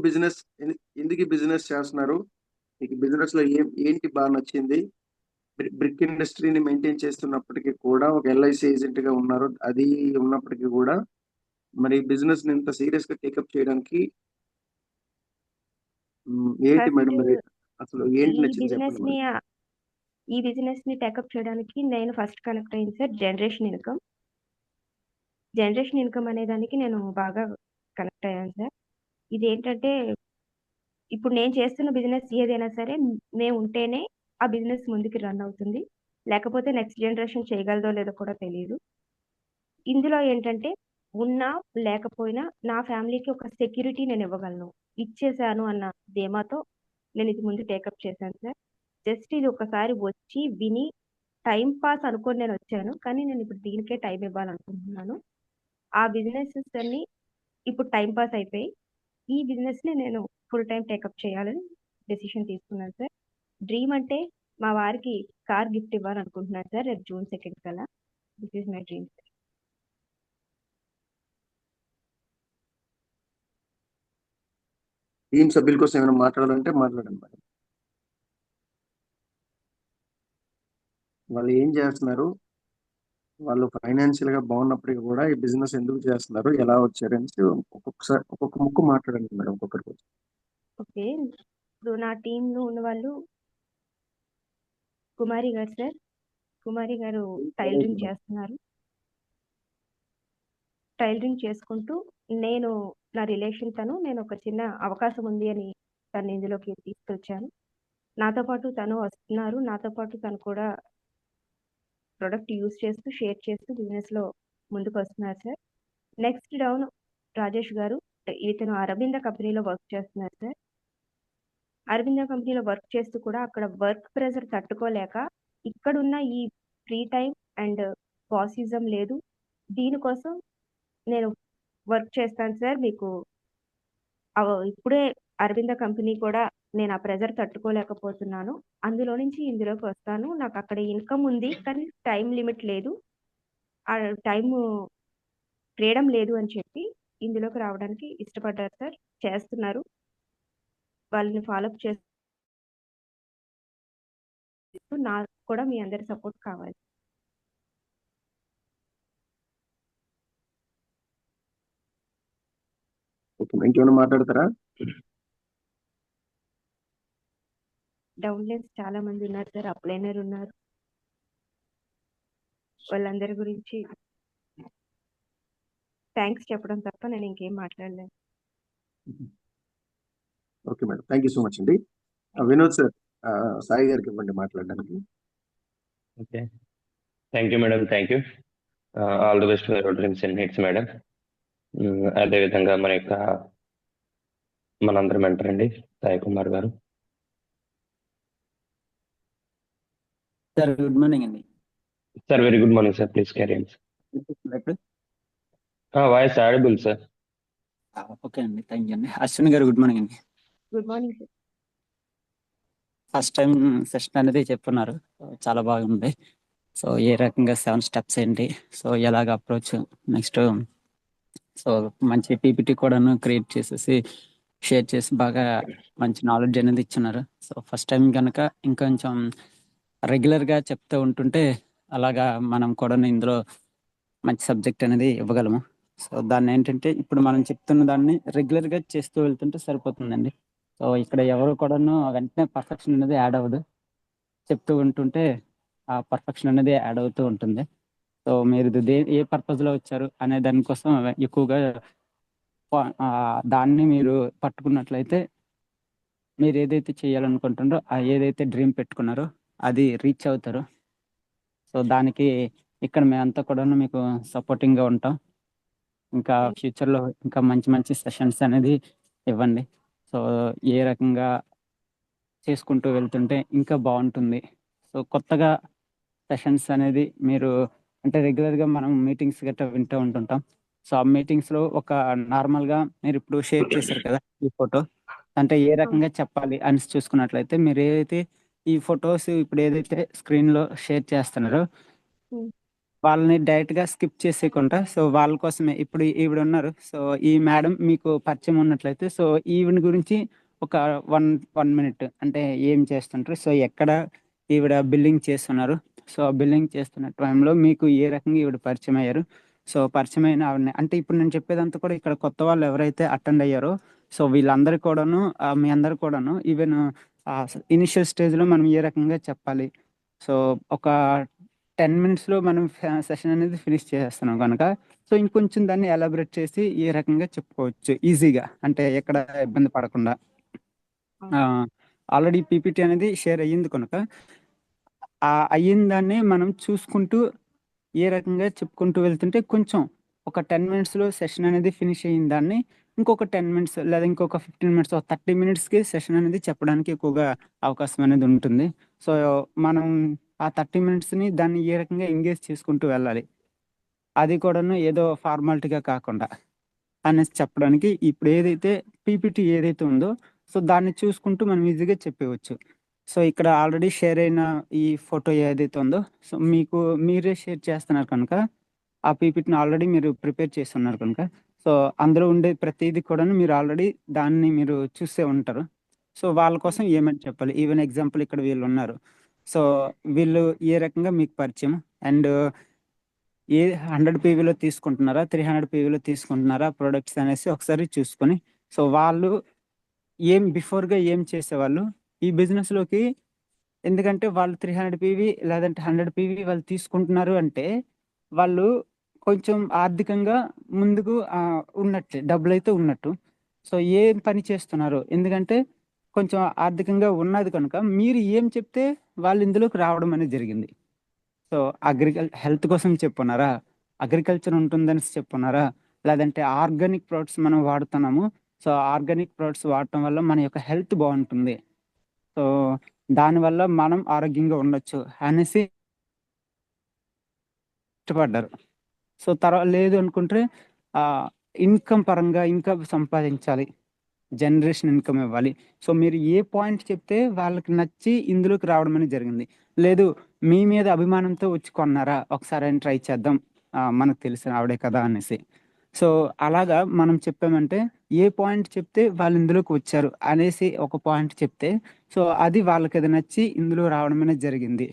ఈ బిజినెస్ చేస్తున్నారు? మీకు బిజినెస్‌లో ఏంటి బాగా నచ్చింది? బ్రిక్ ఇండస్ట్రీని మెయింటైన్ చేస్తున్నప్పటికీ కూడా ఒక ఎల్ఐసి ఏజెంట్‌గా ఉన్నారు. అది ఉన్నప్పటికీ కూడా మరి బిజినెస్‌ని ఇంత సీరియస్‌గా టేకప్ చేయడానికి ఏంటి మేడం ఫస్ట్ మరి అసలు ఏంటి ఈ నచ్చింది చెప్పండి బిజినెస్‌ని మేడం? ఈ బిజినెస్‌ని టేకప్ చేయడానికి నేను ఫస్ట్ కనెక్ట్ అయింది sir generation income. Generation income అనే దానికి నేను బాగా కనెక్ట్ అయ్యాను సార్. ఇదేంటంటే ఇప్పుడు నేను చేస్తున్న బిజినెస్ ఏదైనా సరే మేము ఉంటేనే ఆ బిజినెస్ ముందుకు రన్ అవుతుంది. లేకపోతే నెక్స్ట్ జనరేషన్ చేయగలదో లేదో కూడా తెలీదు. ఇందులో ఏంటంటే ఉన్నా లేకపోయినా నా ఫ్యామిలీకి ఒక సెక్యూరిటీ నేను ఇవ్వగలను. ఇచ్చేసాను అన్న ధీమాతో నేను ఇది ముందు టేకప్ చేశాను సార్. జస్ట్ ఇది ఒకసారి వచ్చి విని టైమ్ పాస్ అనుకోని నేను వచ్చాను. కానీ నేను ఇప్పుడు దీనికే టైం ఇవ్వాలనుకుంటున్నాను. ఆ బిజినెసెస్ అన్నీ ఇప్పుడు టైమ్ పాస్ అయిపోయి ఈ బిజినెస్‌ని నేను ఫుల్ టైమ్ టేకప్ చేయాలని డెసిషన్ తీసుకున్నాను సార్. డ్రీమ్ అంటే మా వారికి కార్ గిఫ్ట్ ఇవ్వాలనుకుంటున్నాను సార్. రేపు జూన్ 2 కల్లా. This is my dream sir. Team సభ్యుల కోసం ఏమైనా మాట్లాడాలంటే మాట్లాడండి మేడం. వాళ్ళు ఏం చేస్తున్నారు? వాళ్ళు ఫైనాన్షియల్ గా బాగున్నప్పటికీ కూడా ఈ బిజినెస్ ఎందుకు చేస్తున్నారు? ఎలా వచ్చారు అనేసి ఒక్కొక్క ముక్కు మాట్లాడండి మేడం ఒక్కొక్కరికి. ఓకే. ఇప్పుడు నా టీమ్‌లో ఉన్నవాళ్ళు కుమారి గారు సార్. కుమారి గారు టైలరింగ్ చేస్తున్నారు. టైలరింగ్ చేసుకుంటూ నేను నా రిలేషన్ తను. నేను ఒక చిన్న అవకాశం ఉంది అని తనని ఇందులోకి తీసుకొచ్చాను. నాతో పాటు తను వస్తున్నారు. నాతో పాటు తను కూడా ప్రొడక్ట్ యూజ్ చేస్తూ, షేర్ చేస్తూ బిజినెస్‌లో ముందుకొస్తున్నారు సార్. నెక్స్ట్ డౌన్ రాజేష్ గారు. ఇతను అరబింద కంపెనీలో వర్క్ చేస్తున్నారు సార్. అరబింద కంపెనీలో వర్క్ చేస్తూ కూడా అక్కడ వర్క్ ప్రెషర్ తట్టుకోలేక ఇక్కడున్న ఈ ఫ్రీ టైమ్ అండ్ బాసిజం లేదు. దీనికోసం నేను వర్క్ చేస్తాను సార్. మీకు ఇప్పుడే అరవింద కంపెనీ కూడా నేను ఆ ప్రెజర్ తట్టుకోలేకపోతున్నాను. అందులో నుంచి ఇందులోకి వస్తాను. నాకు అక్కడ ఇన్కమ్ ఉంది. కానీ టైం లిమిట్ లేదు. ఆ టైము ఫ్రీడమ్ లేదు అని చెప్పి ఇందులోకి రావడానికి ఇష్టపడ్డారు సార్. చేస్తున్నారు. వాళ్ళని ఫాలోఅప్ చేస్తూ నాకు కూడా మీ అందరి సపోర్ట్ కావాలి. ఓకే, ఇంకేమైనా మాట్లాడతారా? డౌన్లైన్స్ చాలా మంది ఉన్నారు సార్. అప్లైనర్ ఉన్నారు. వాళ్ళందరి గురించి థ్యాంక్స్ చెప్పడం తప్ప నేను ఇంకేం మాట్లాడలేదు. Okay madam, thank you so much అండి. వినోద్ సార్, సాయి గారికి ఇవ్వండి మాట్లాడడానికి. Okay, thank you madam, thank you. All the best for your dreams and needs madam. అదేవిధంగా మనందరి మెంటర్ అండి సాయి కుమార్ గారు. సార్ గుడ్ మార్నింగ్ అండి. Sir very good morning sir, please carry on. ఇప్పుడు వాయిస్ ఆడిబుల్ సార్. ఓకే అండి, thank you అండి. అశ్విని గారు good morning అండి. Good morning sir. First time session అనేది చెప్పున్నారు, చాలా బాగుంది. సో ఏ రకంగా 7 స్టెప్స్ ఏంటి, సో ఎలాగ అప్రోచ్ నెక్స్ట్, సో మంచి పీపీటీ కూడాను క్రియేట్ చేసేసి షేర్ చేసి బాగా మంచి నాలెడ్జ్ అనేది ఇచ్చున్నారు. సో ఫస్ట్ టైం కనుక ఇంకొంచెం రెగ్యులర్గా చెప్తూ ఉంటుంటే అలాగా మనం కూడా ఇందులో మంచి సబ్జెక్ట్ అనేది ఇవ్వగలము. సో దాన్ని ఏంటంటే ఇప్పుడు మనం చెప్తున్న దాన్ని రెగ్యులర్గా చేస్తూ వెళ్తుంటే సరిపోతుందండి. సో ఇక్కడ ఎవరు కూడాను వెంటనే పర్ఫెక్షన్ అనేది యాడ్ అవ్వదు. చెప్తూ ఉంటుంటే ఆ పర్ఫెక్షన్ అనేది యాడ్ అవుతూ ఉంటుంది. సో మీరు ఏ పర్పస్లో వచ్చారు అనే దానికోసం ఎక్కువగా దాన్ని మీరు పట్టుకున్నట్లయితే మీరు ఏదైతే చేయాలనుకుంటున్నారో ఏదైతే డ్రీమ్ పెట్టుకున్నారో అది రీచ్ అవుతారు. సో దానికి ఇక్కడ మేమంతా కూడా మీకు సపోర్టింగ్గా ఉంటాం. ఇంకా ఫ్యూచర్లో ఇంకా మంచి మంచి సెషన్స్ అనేది ఇవ్వండి. సో ఏ రకంగా చేసుకుంటూ వెళ్తుంటే ఇంకా బాగుంటుంది. సో కొత్తగా సెషన్స్ అనేది మీరు అంటే రెగ్యులర్గా మనం మీటింగ్స్ గట్రా వింటూ ఉంటుంటాం. సో ఆ మీటింగ్స్లో ఒక నార్మల్గా మీరు ఇప్పుడు షేర్ చేశారు కదా ఈ ఫోటో, అంటే ఏ రకంగా చెప్పాలి అని చూసుకున్నట్లయితే మీరు ఏదైతే ఈ ఫొటోస్ ఇప్పుడు ఏదైతే స్క్రీన్లో షేర్ చేస్తున్నారో వాళ్ళని డైరెక్ట్గా స్కిప్ చేసేయకుండా, సో వాళ్ళ కోసమే ఇప్పుడు ఈవిడ ఉన్నారు. సో ఈ మేడం మీకు పరిచయం ఉన్నట్లయితే సో ఈవిడ గురించి ఒక వన్ మినిట్ అంటే ఏం చేస్తుంటారు, సో ఎక్కడ ఈవిడ బిల్లింగ్ చేస్తున్నారు, సో బిల్లింగ్ చేస్తున్న టైంలో మీకు ఏ రకంగా ఈవిడ పరిచయం అయ్యారు, సో పరిచయం అయిన ఆవిడని అంటే ఇప్పుడు నేను చెప్పేదంతా కూడా ఇక్కడ కొత్త వాళ్ళు ఎవరైతే అటెండ్ అయ్యారో సో వీళ్ళందరూ కూడాను మీ అందరు కూడాను ఈవెన్ ఇనిషియల్ స్టేజ్లో మనం ఏ రకంగా చెప్పాలి, సో ఒక 10 minutesలో మనం సెషన్ అనేది ఫినిష్ చేసేస్తున్నాం కనుక సో ఇంకొంచెం దాన్ని ఎలాబరేట్ చేసి ఏ రకంగా చెప్పుకోవచ్చు ఈజీగా, అంటే ఎక్కడ ఇబ్బంది పడకుండా. ఆల్రెడీ పీపీటీ అనేది షేర్ అయ్యింది కనుక అయ్యిన దాన్ని మనం చూసుకుంటూ ఏ రకంగా చెప్పుకుంటూ వెళ్తుంటే కొంచెం ఒక 10 minutesలో సెషన్ అనేది ఫినిష్ అయిన దాన్ని ఇంకొక 10 minutes లేదా ఇంకొక 15 minutes 30 minutesకి సెషన్ అనేది చెప్పడానికి ఎక్కువగా అవకాశం అనేది ఉంటుంది. సో మనం ఆ 30 minutesని దాన్ని ఏ రకంగా ఎంగేజ్ చేసుకుంటూ వెళ్ళాలి, అది కూడాను ఏదో ఫార్మాలిటీగా కాకుండా అనేసి చెప్పడానికి ఇప్పుడు ఏదైతే పీపీటీ ఏదైతే ఉందో సో దాన్ని చూసుకుంటూ మనం ఈజీగా చెప్పవచ్చు. సో ఇక్కడ ఆల్రెడీ షేర్ అయిన ఈ ఫోటో ఏదైతే ఉందో సో మీరే షేర్ చేస్తున్నారు కనుక ఆ పీపీటీని ఆల్రెడీ మీరు ప్రిపేర్ చేస్తున్నారు కనుక సో అందులో ఉండే ప్రతిదీ కూడా మీరు ఆల్రెడీ దాన్ని మీరు చూసే ఉంటారు. సో వాళ్ళ కోసం ఏమని చెప్పాలి, ఈవెన్ ఎగ్జాంపుల్ ఇక్కడ వీళ్ళు ఉన్నారు. సో వీళ్ళు ఏ రకంగా మీకు పరిచయం అండ్ ఏ 100 PVలో తీసుకుంటున్నారా 300 PVలో తీసుకుంటున్నారా ప్రొడక్ట్స్ అనేసి ఒకసారి చూసుకొని సో వాళ్ళు బిఫోర్గా ఏం చేసేవాళ్ళు ఈ బిజినెస్లోకి, ఎందుకంటే వాళ్ళు 300 PV లేదంటే 100 PV వాళ్ళు తీసుకుంటున్నారు అంటే వాళ్ళు కొంచెం ఆర్థికంగా ముందుకు ఉన్నట్లే డబ్బులు అయితే ఉన్నట్టు. సో ఏం పని చేస్తున్నారు, ఎందుకంటే కొంచెం ఆర్థికంగా ఉన్నది కనుక మీరు ఏం చెప్తే వాళ్ళు ఇందులోకి రావడం అనేది జరిగింది. సో హెల్త్ కోసం చెప్పున్నారా, అగ్రికల్చర్ ఉంటుందని చెప్పున్నారా, లేదంటే ఆర్గానిక్ ప్రొడక్ట్స్ మనం వాడుతున్నాము, సో ఆర్గానిక్ ప్రొడక్ట్స్ వాడటం వల్ల మన యొక్క హెల్త్ బాగుంటుంది, సో దానివల్ల మనం ఆరోగ్యంగా ఉండొచ్చు అనేసి ఇష్టపడ్డారు. సో తర్వాత లేదు అనుకుంటే ఇన్కమ్ పరంగా ఇంకా సంపాదించాలి, జనరేషన్ ఇన్కమ్ ఇవ్వాలి. సో మీరు ఏ పాయింట్ చెప్తే వాళ్ళకి నచ్చి ఇందులోకి రావడం అనేది జరిగింది. లేదు మీ మీద అభిమానంతో వచ్చి కొన్నారా, ఒకసారి అయినా ట్రై చేద్దాం, మనకు తెలిసిన ఆవిడే కదా అనేసి. సో అలాగా మనం చెప్పామంటే ఏ పాయింట్ చెప్తే వాళ్ళు ఇందులోకి వచ్చారు అనేసి ఒక పాయింట్ చెప్తే, సో అది వాళ్ళకి అది నచ్చి ఇందులో రావడం అనేది జరిగింది.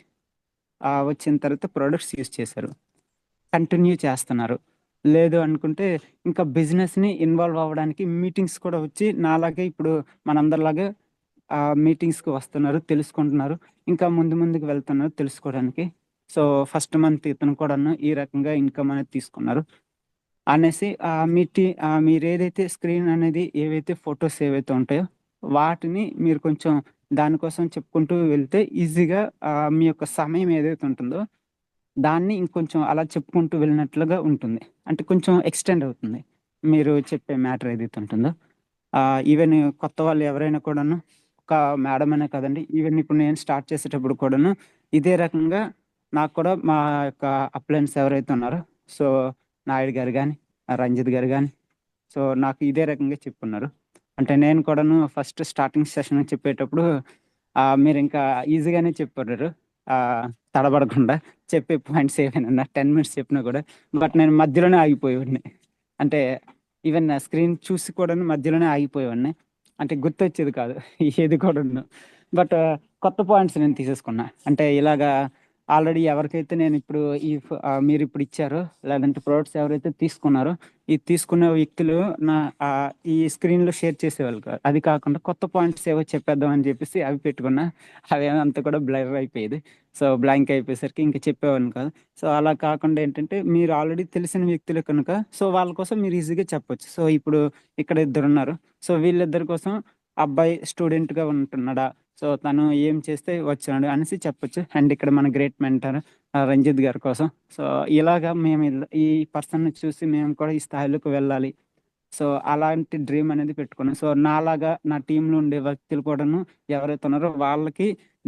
వచ్చిన తర్వాత ప్రొడక్ట్స్ యూస్ చేశారు, కంటిన్యూ చేస్తున్నారు. లేదు అనుకుంటే ఇంకా బిజినెస్ని ఇన్వాల్వ్ అవ్వడానికి మీటింగ్స్ కూడా వచ్చి నాలాగే ఇప్పుడు మనందరిలాగే మీటింగ్స్కి వస్తున్నారు, తెలుసుకుంటున్నారు, ఇంకా ముందు ముందుకు వెళ్తున్నారు తెలుసుకోవడానికి. సో ఫస్ట్ మంత్ ఇతను కూడాను ఈ రకంగా ఇన్కమ్ అనేది తీసుకున్నారు అనేసి మీరు ఏదైతే స్క్రీన్ అనేది ఏవైతే ఫొటోస్ ఏవైతే ఉంటాయో వాటిని మీరు కొంచెం దానికోసం చెప్పుకుంటూ వెళ్తే ఈజీగా మీ యొక్క సమయం ఏదైతే ఉంటుందో దాన్ని ఇంకొంచెం అలా చెప్పుకుంటూ వెళ్ళినట్లుగా ఉంటుంది. అంటే కొంచెం ఎక్స్టెండ్ అవుతుంది మీరు చెప్పే మ్యాటర్ ఏదైతే ఉంటుందో. ఈవెన్ కొత్త వాళ్ళు ఎవరైనా కూడాను, ఒక మేడం అనే కదండి, ఈవెన్ ఇప్పుడు నేను స్టార్ట్ చేసేటప్పుడు కూడాను ఇదే రకంగా నాకు కూడా మా యొక్క అప్లయన్స్ ఎవరైతే ఉన్నారో, సో నాయుడు గారు కానీ రంజిత్ గారు కానీ, సో నాకు ఇదే రకంగా చెప్పున్నారు. అంటే నేను కూడాను ఫస్ట్ స్టార్టింగ్ సెషన్ చెప్పేటప్పుడు మీరు ఇంకా ఈజీగానే చెప్పారు, తడబడకుండా చెప్పే పాయింట్స్ ఏమైనా 10 minutes చెప్పినా కూడా. బట్ నేను మధ్యలోనే ఆగిపోయేవాడిని, అంటే ఈవెన్ స్క్రీన్ చూసి కూడా మధ్యలోనే ఆగిపోయేవాడిని, అంటే గుర్తొచ్చేది కాదు ఏది కూడా. బట్ కొత్త పాయింట్స్ నేను తీసేసుకున్నా. అంటే ఇలాగా ఆల్రెడీ ఎవరికైతే నేను ఇప్పుడు మీరు ఇప్పుడు ఇచ్చారో, లేదంటే ప్రోడక్ట్స్ ఎవరైతే తీసుకున్నారో, ఈ తీసుకున్న వ్యక్తులు ఈ స్క్రీన్లో షేర్ చేసేవాళ్ళు కాదు. అది కాకుండా కొత్త పాయింట్స్ ఏవో చెప్పేద్దాం అని చెప్పేసి అవి పెట్టుకున్నా, అవి అంతా కూడా బ్లర్ అయిపోయేది. సో బ్లాంక్ అయిపోయేసరికి ఇంకా చెప్పేవాడిని కాదు. సో అలా కాకుండా ఏంటంటే మీరు ఆల్రెడీ తెలిసిన వ్యక్తులు కనుక, సో వాళ్ళ కోసం మీరు ఈజీగా చెప్పొచ్చు. సో ఇప్పుడు ఇక్కడ 2 ఉన్నారు, సో వీళ్ళిద్దరి కోసం అబ్బాయి స్టూడెంట్గా ఉంటున్నాడా, సో తను ఏం చేస్తే వచ్చాడు అనేసి చెప్పొచ్చు. అండ్ ఇక్కడ మన గ్రేట్ మెంటర్ రంజిత్ గారి కోసం, సో ఇలాగా మేము ఈ పర్సన్ని చూసి మేము కూడా ఈ స్థాయిలోకి వెళ్ళాలి, సో అలాంటి డ్రీమ్ అనేది పెట్టుకున్నాను. సో నాలాగా నా టీంలో ఉండే వ్యక్తులు కూడాను ఎవరైతే ఉన్నారో వాళ్ళకి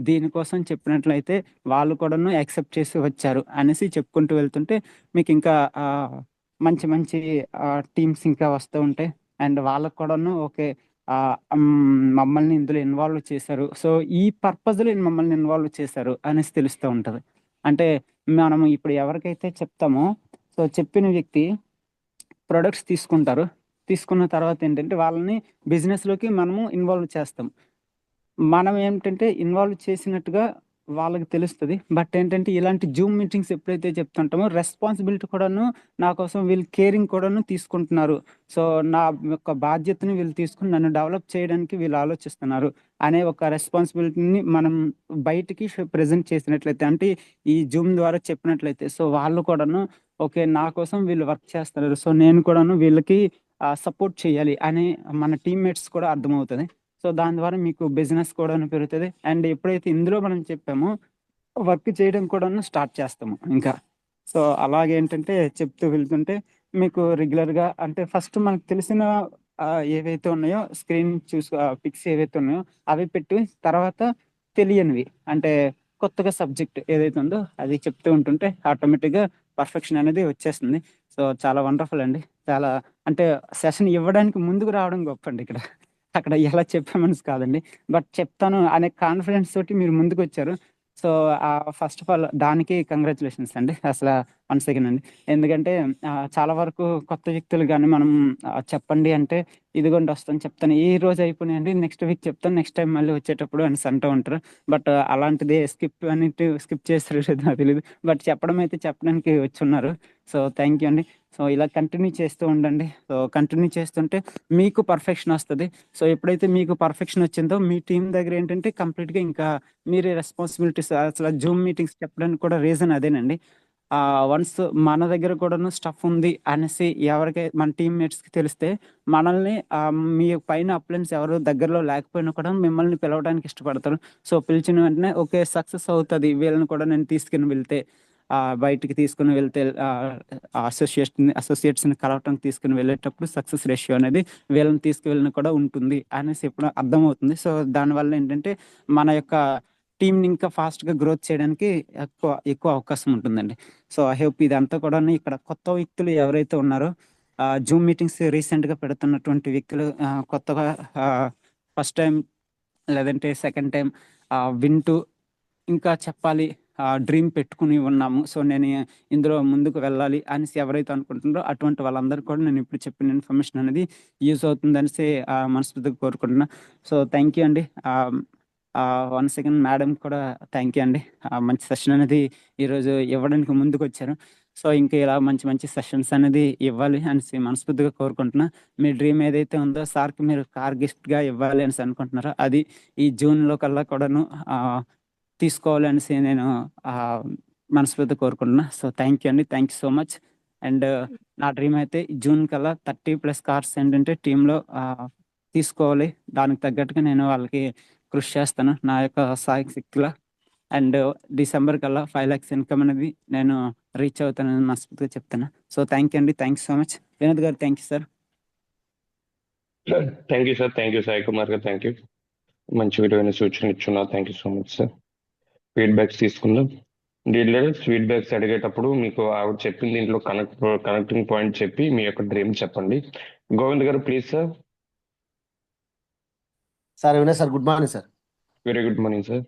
దీనికోసం చెప్పినట్లయితే వాళ్ళు కూడాను యాక్సెప్ట్ చేసి వచ్చారు అనేసి చెప్పుకుంటూ వెళ్తుంటే మీకు ఇంకా మంచి మంచి టీమ్స్ ఇంకా వస్తూ ఉంటాయి. అండ్ వాళ్ళకు కూడాను ఓకే, మమ్మల్ని ఇందులో ఇన్వాల్వ్ చేశారు, సో ఈ పర్పస్లో మమ్మల్ని ఇన్వాల్వ్ చేశారు అనేసి తెలుస్తూ ఉంటుంది. అంటే మనం ఇప్పుడు ఎవరికైతే చెప్తామో, సో చెప్పిన వ్యక్తి ప్రొడక్ట్స్ తీసుకుంటారు, తీసుకున్న తర్వాత ఏంటంటే వాళ్ళని బిజినెస్లోకి మనము ఇన్వాల్వ్ చేస్తాం. మనం ఏంటంటే ఇన్వాల్వ్ చేసినట్టుగా వాళ్ళకి తెలుస్తుంది. బట్ ఏంటంటే ఇలాంటి జూమ్ మీటింగ్స్ ఎప్పుడైతే చెప్తుంటామో రెస్పాన్సిబిలిటీ కూడాను నా కోసం వీళ్ళు కేరింగ్ కూడాను తీసుకుంటున్నారు, సో నా యొక్క బాధ్యతని వీళ్ళు తీసుకుని నన్ను డెవలప్ చేయడానికి వీళ్ళు ఆలోచిస్తున్నారు అనే ఒక రెస్పాన్సిబిలిటీని మనం బయటికి ప్రజెంట్ చేసినట్లయితే, అంటే ఈ జూమ్ ద్వారా చెప్పినట్లయితే, సో వాళ్ళు కూడాను ఓకే నా కోసం వీళ్ళు వర్క్ చేస్తున్నారు, సో నేను కూడాను వీళ్ళకి సపోర్ట్ చేయాలి అని మన టీమ్మేట్స్ కూడా అర్థమవుతుంది. సో దాని ద్వారా మీకు బిజినెస్ కూడా పెరుగుతుంది. అండ్ ఎప్పుడైతే ఇందులో మనం చెప్పామో వర్క్ చేయడం కూడా స్టార్ట్ చేస్తాము ఇంకా. సో అలాగే ఏంటంటే చెప్తూ వెళ్తుంటే మీకు రెగ్యులర్గా, అంటే ఫస్ట్ మనకు తెలిసిన ఏవైతే ఉన్నాయో స్క్రీన్ పిక్స్ ఏవైతే ఉన్నాయో అవి పెట్టి, తర్వాత తెలియనివి అంటే కొత్తగా సబ్జెక్ట్ ఏదైతే ఉందో అది చెప్తూ ఉంటుంటే ఆటోమేటిక్గా పర్ఫెక్షన్ అనేది వచ్చేస్తుంది. సో చాలా వండర్ఫుల్ అండి. చాలా అంటే సెషన్ ఇవ్వడానికి ముందుకు రావడం గొప్ప అండి. అక్కడ ఎలా చెప్పామని కాదండి, బట్ చెప్తాను అనే కాన్ఫిడెన్స్ తోటి మీరు ముందుకు వచ్చారు. సో ఫస్ట్ ఆఫ్ ఆల్ దానికి కంగ్రాచులేషన్స్ అండి. అసలు వన్ సెకండ్ అండి, ఎందుకంటే చాలా వరకు కొత్త వ్యక్తులు కానీ మనం చెప్పండి అంటే ఇదిగోండి వస్తాను చెప్తాను, ఈ రోజు అయిపోయినాయండి, నెక్స్ట్ వీక్ చెప్తాను, నెక్స్ట్ టైం మళ్ళీ వచ్చేటప్పుడు అని అంటూ ఉంటారు. బట్ అలాంటిది స్కిప్ చేస్తారు నాకు తెలియదు, బట్ చెప్పడం అయితే చెప్పడానికి వచ్చి ఉన్నారు. సో థ్యాంక్ యూ అండి. సో ఇలా కంటిన్యూ చేస్తూ ఉండండి. సో కంటిన్యూ చేస్తుంటే మీకు పర్ఫెక్షన్ వస్తుంది. సో ఎప్పుడైతే మీకు పర్ఫెక్షన్ వచ్చిందో మీ టీం దగ్గర ఏంటంటే కంప్లీట్గా ఇంకా మీరే రెస్పాన్సిబిలిటీస్, అసలు జూమ్ మీటింగ్స్ చెప్పడానికి కూడా రీజన్ అదేనండి. వన్స్ మన దగ్గర కూడాను స్టఫ్ ఉంది అనేసి మన టీమ్మేట్స్కి తెలిస్తే మనల్ని మీ పైన అప్లయన్స్ ఎవరు దగ్గరలో లేకపోయినా కూడా మిమ్మల్ని పిలవడానికి ఇష్టపడతారు. సో పిలిచిన వెంటనే ఓకే సక్సెస్ అవుతుంది, వీళ్ళని కూడా నేను తీసుకుని వెళ్తే బయటికి తీసుకుని వెళ్తే అసోసియేట్స్ని కలవటానికి తీసుకుని వెళ్ళేటప్పుడు సక్సెస్ రేషియో అనేది వీళ్ళని తీసుకువెళ్ళిన కూడా ఉంటుంది అనేసి ఎప్పుడు అర్థమవుతుంది. సో దానివల్ల ఏంటంటే మన యొక్క టీంని ఇంకా ఫాస్ట్గా గ్రోత్ చేయడానికి ఎక్కువ అవకాశం ఉంటుందండి. సో ఐ హోప్ ఇదంతా కూడా ఇక్కడ కొత్త వ్యక్తులు ఎవరైతే ఉన్నారో జూమ్ మీటింగ్స్ రీసెంట్గా పెడుతున్నటువంటి వ్యక్తులు కొత్తగా ఫస్ట్ టైం లేదంటే సెకండ్ టైం వింటూ ఇంకా చెప్పాలి డ్రీమ్ పెట్టుకుని ఉన్నాము. సో నేను ఇందులో ముందుకు వెళ్ళాలి అనేసి ఎవరైతే అనుకుంటున్నారో అటువంటి వాళ్ళందరికీ కూడా నేను ఇప్పుడు చెప్పిన ఇన్ఫర్మేషన్ అనేది యూజ్ అవుతుంది అనేసి మనస్ఫూర్తిగా కోరుకుంటున్నా. సో థ్యాంక్ యూ అండి. వన్ సెకండ్ మేడం కూడా థ్యాంక్ యూ అండి. మంచి సెషన్ అనేది ఈరోజు ఇవ్వడానికి ముందుకు వచ్చారు. సో ఇంకా ఇలా మంచి మంచి సెషన్స్ అనేది ఇవ్వాలి అనేసి మనస్ఫూర్తిగా కోరుకుంటున్నా. మీ డ్రీమ్ ఏదైతే ఉందో సార్కి మీరు కార్ గిఫ్ట్గా ఇవ్వాలి అనేసి అనుకుంటున్నారో అది ఈ జూన్లో కల్లా కూడాను తీసుకోవాలి అనేసి నేను మనస్ఫూర్తిగా కోరుకుంటున్నా. సో థ్యాంక్ యూ అండి. Thank you so much. And నా డ్రీమ్ అయితే జూన్ కల్లా 30+ కార్స్ ఏంటంటే టీంలో తీసుకోవాలి. దానికి తగ్గట్టుగా నేను వాళ్ళకి కృషి చేస్తాను నా యొక్క సాయక శక్తిలో. అండ్ డిసెంబర్ కల్లా 5 lakhs ఇన్కమ్ అనేది నేను రీచ్ అవుతానని మనస్ఫూర్తిగా చెప్తాను. సో థ్యాంక్ యూ అండి. Thank you so much. Vinod గారు thank you sir. Thank you sir. Thank you Sai Kumar గారు. Thank you. మంచి విలువైన సూచన ఇచ్చున్నారు. Thank you so much sir. Feedbacks తీసుకుందాం. డీలర్స్ ఫీడ్బ్యాక్స్ అడిగేటప్పుడు మీకు ఆవిడ చెప్పిన దీంట్లో కనెక్టింగ్ పాయింట్ చెప్పి మీ యొక్క డ్రీమ్ చెప్పండి. గోవింద్ గారు please sir. Sir Vinay sir, good morning sir. Very good morning sir.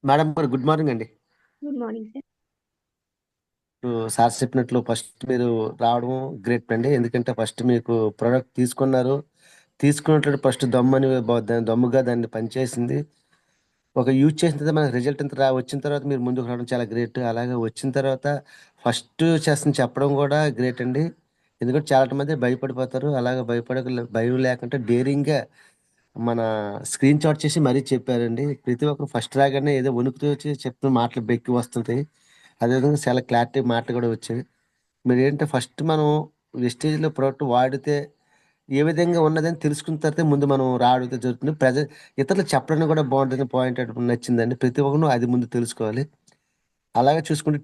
Madam గారు గుడ్ మార్నింగ్ అండి. Good morning sir. సార్ చెప్పినట్లు ఫస్ట్ మీరు రావడం గ్రేట్ అండి. ఎందుకంటే ఫస్ట్ మీకు ప్రోడక్ట్ తీసుకున్నట్లు ఫస్ట్ దమ్ముగా దాన్ని పనిచేసింది. ఒక యూజ్ చేసిన తర్వాత మనకు రిజల్ట్ ఇంత వచ్చిన తర్వాత మీరు ముందుకు రావడం చాలా గ్రేట్. అలాగే వచ్చిన తర్వాత ఫస్ట్ చేస్తుంది చెప్పడం కూడా గ్రేట్ అండి. ఎందుకంటే చాలా మంది భయపడిపోతారు. అలాగే భయం లేకుంటే డేరింగ్గా మన స్క్రీన్ షాట్ చేసి మరీ చెప్పారండి. ప్రతి ఒక్కరు ఫస్ట్ రాగానే ఏదో వణుకుతూ వచ్చి చెప్తున్న మాటలు బెక్కి వస్తుంటాయి. అదేవిధంగా చాలా క్లారిటీ మాటలు కూడా వచ్చాయి. మీరు ఏంటంటే ఫస్ట్ మనం వెస్టేజ్లో ప్రోడక్ట్ వాడితే ఏ విధంగా ఉన్నదని తెలుసుకున్న తర్వాత ముందు మనం రావడం జరుగుతుంది. ఇతరులకు చెప్పడానికి కూడా బాగుంటుంది. పాయింట్ నచ్చిందండి. ప్రతి ఒక్కరు అది ముందు తెలుసుకోవాలి. అలాగే చూసుకుంటే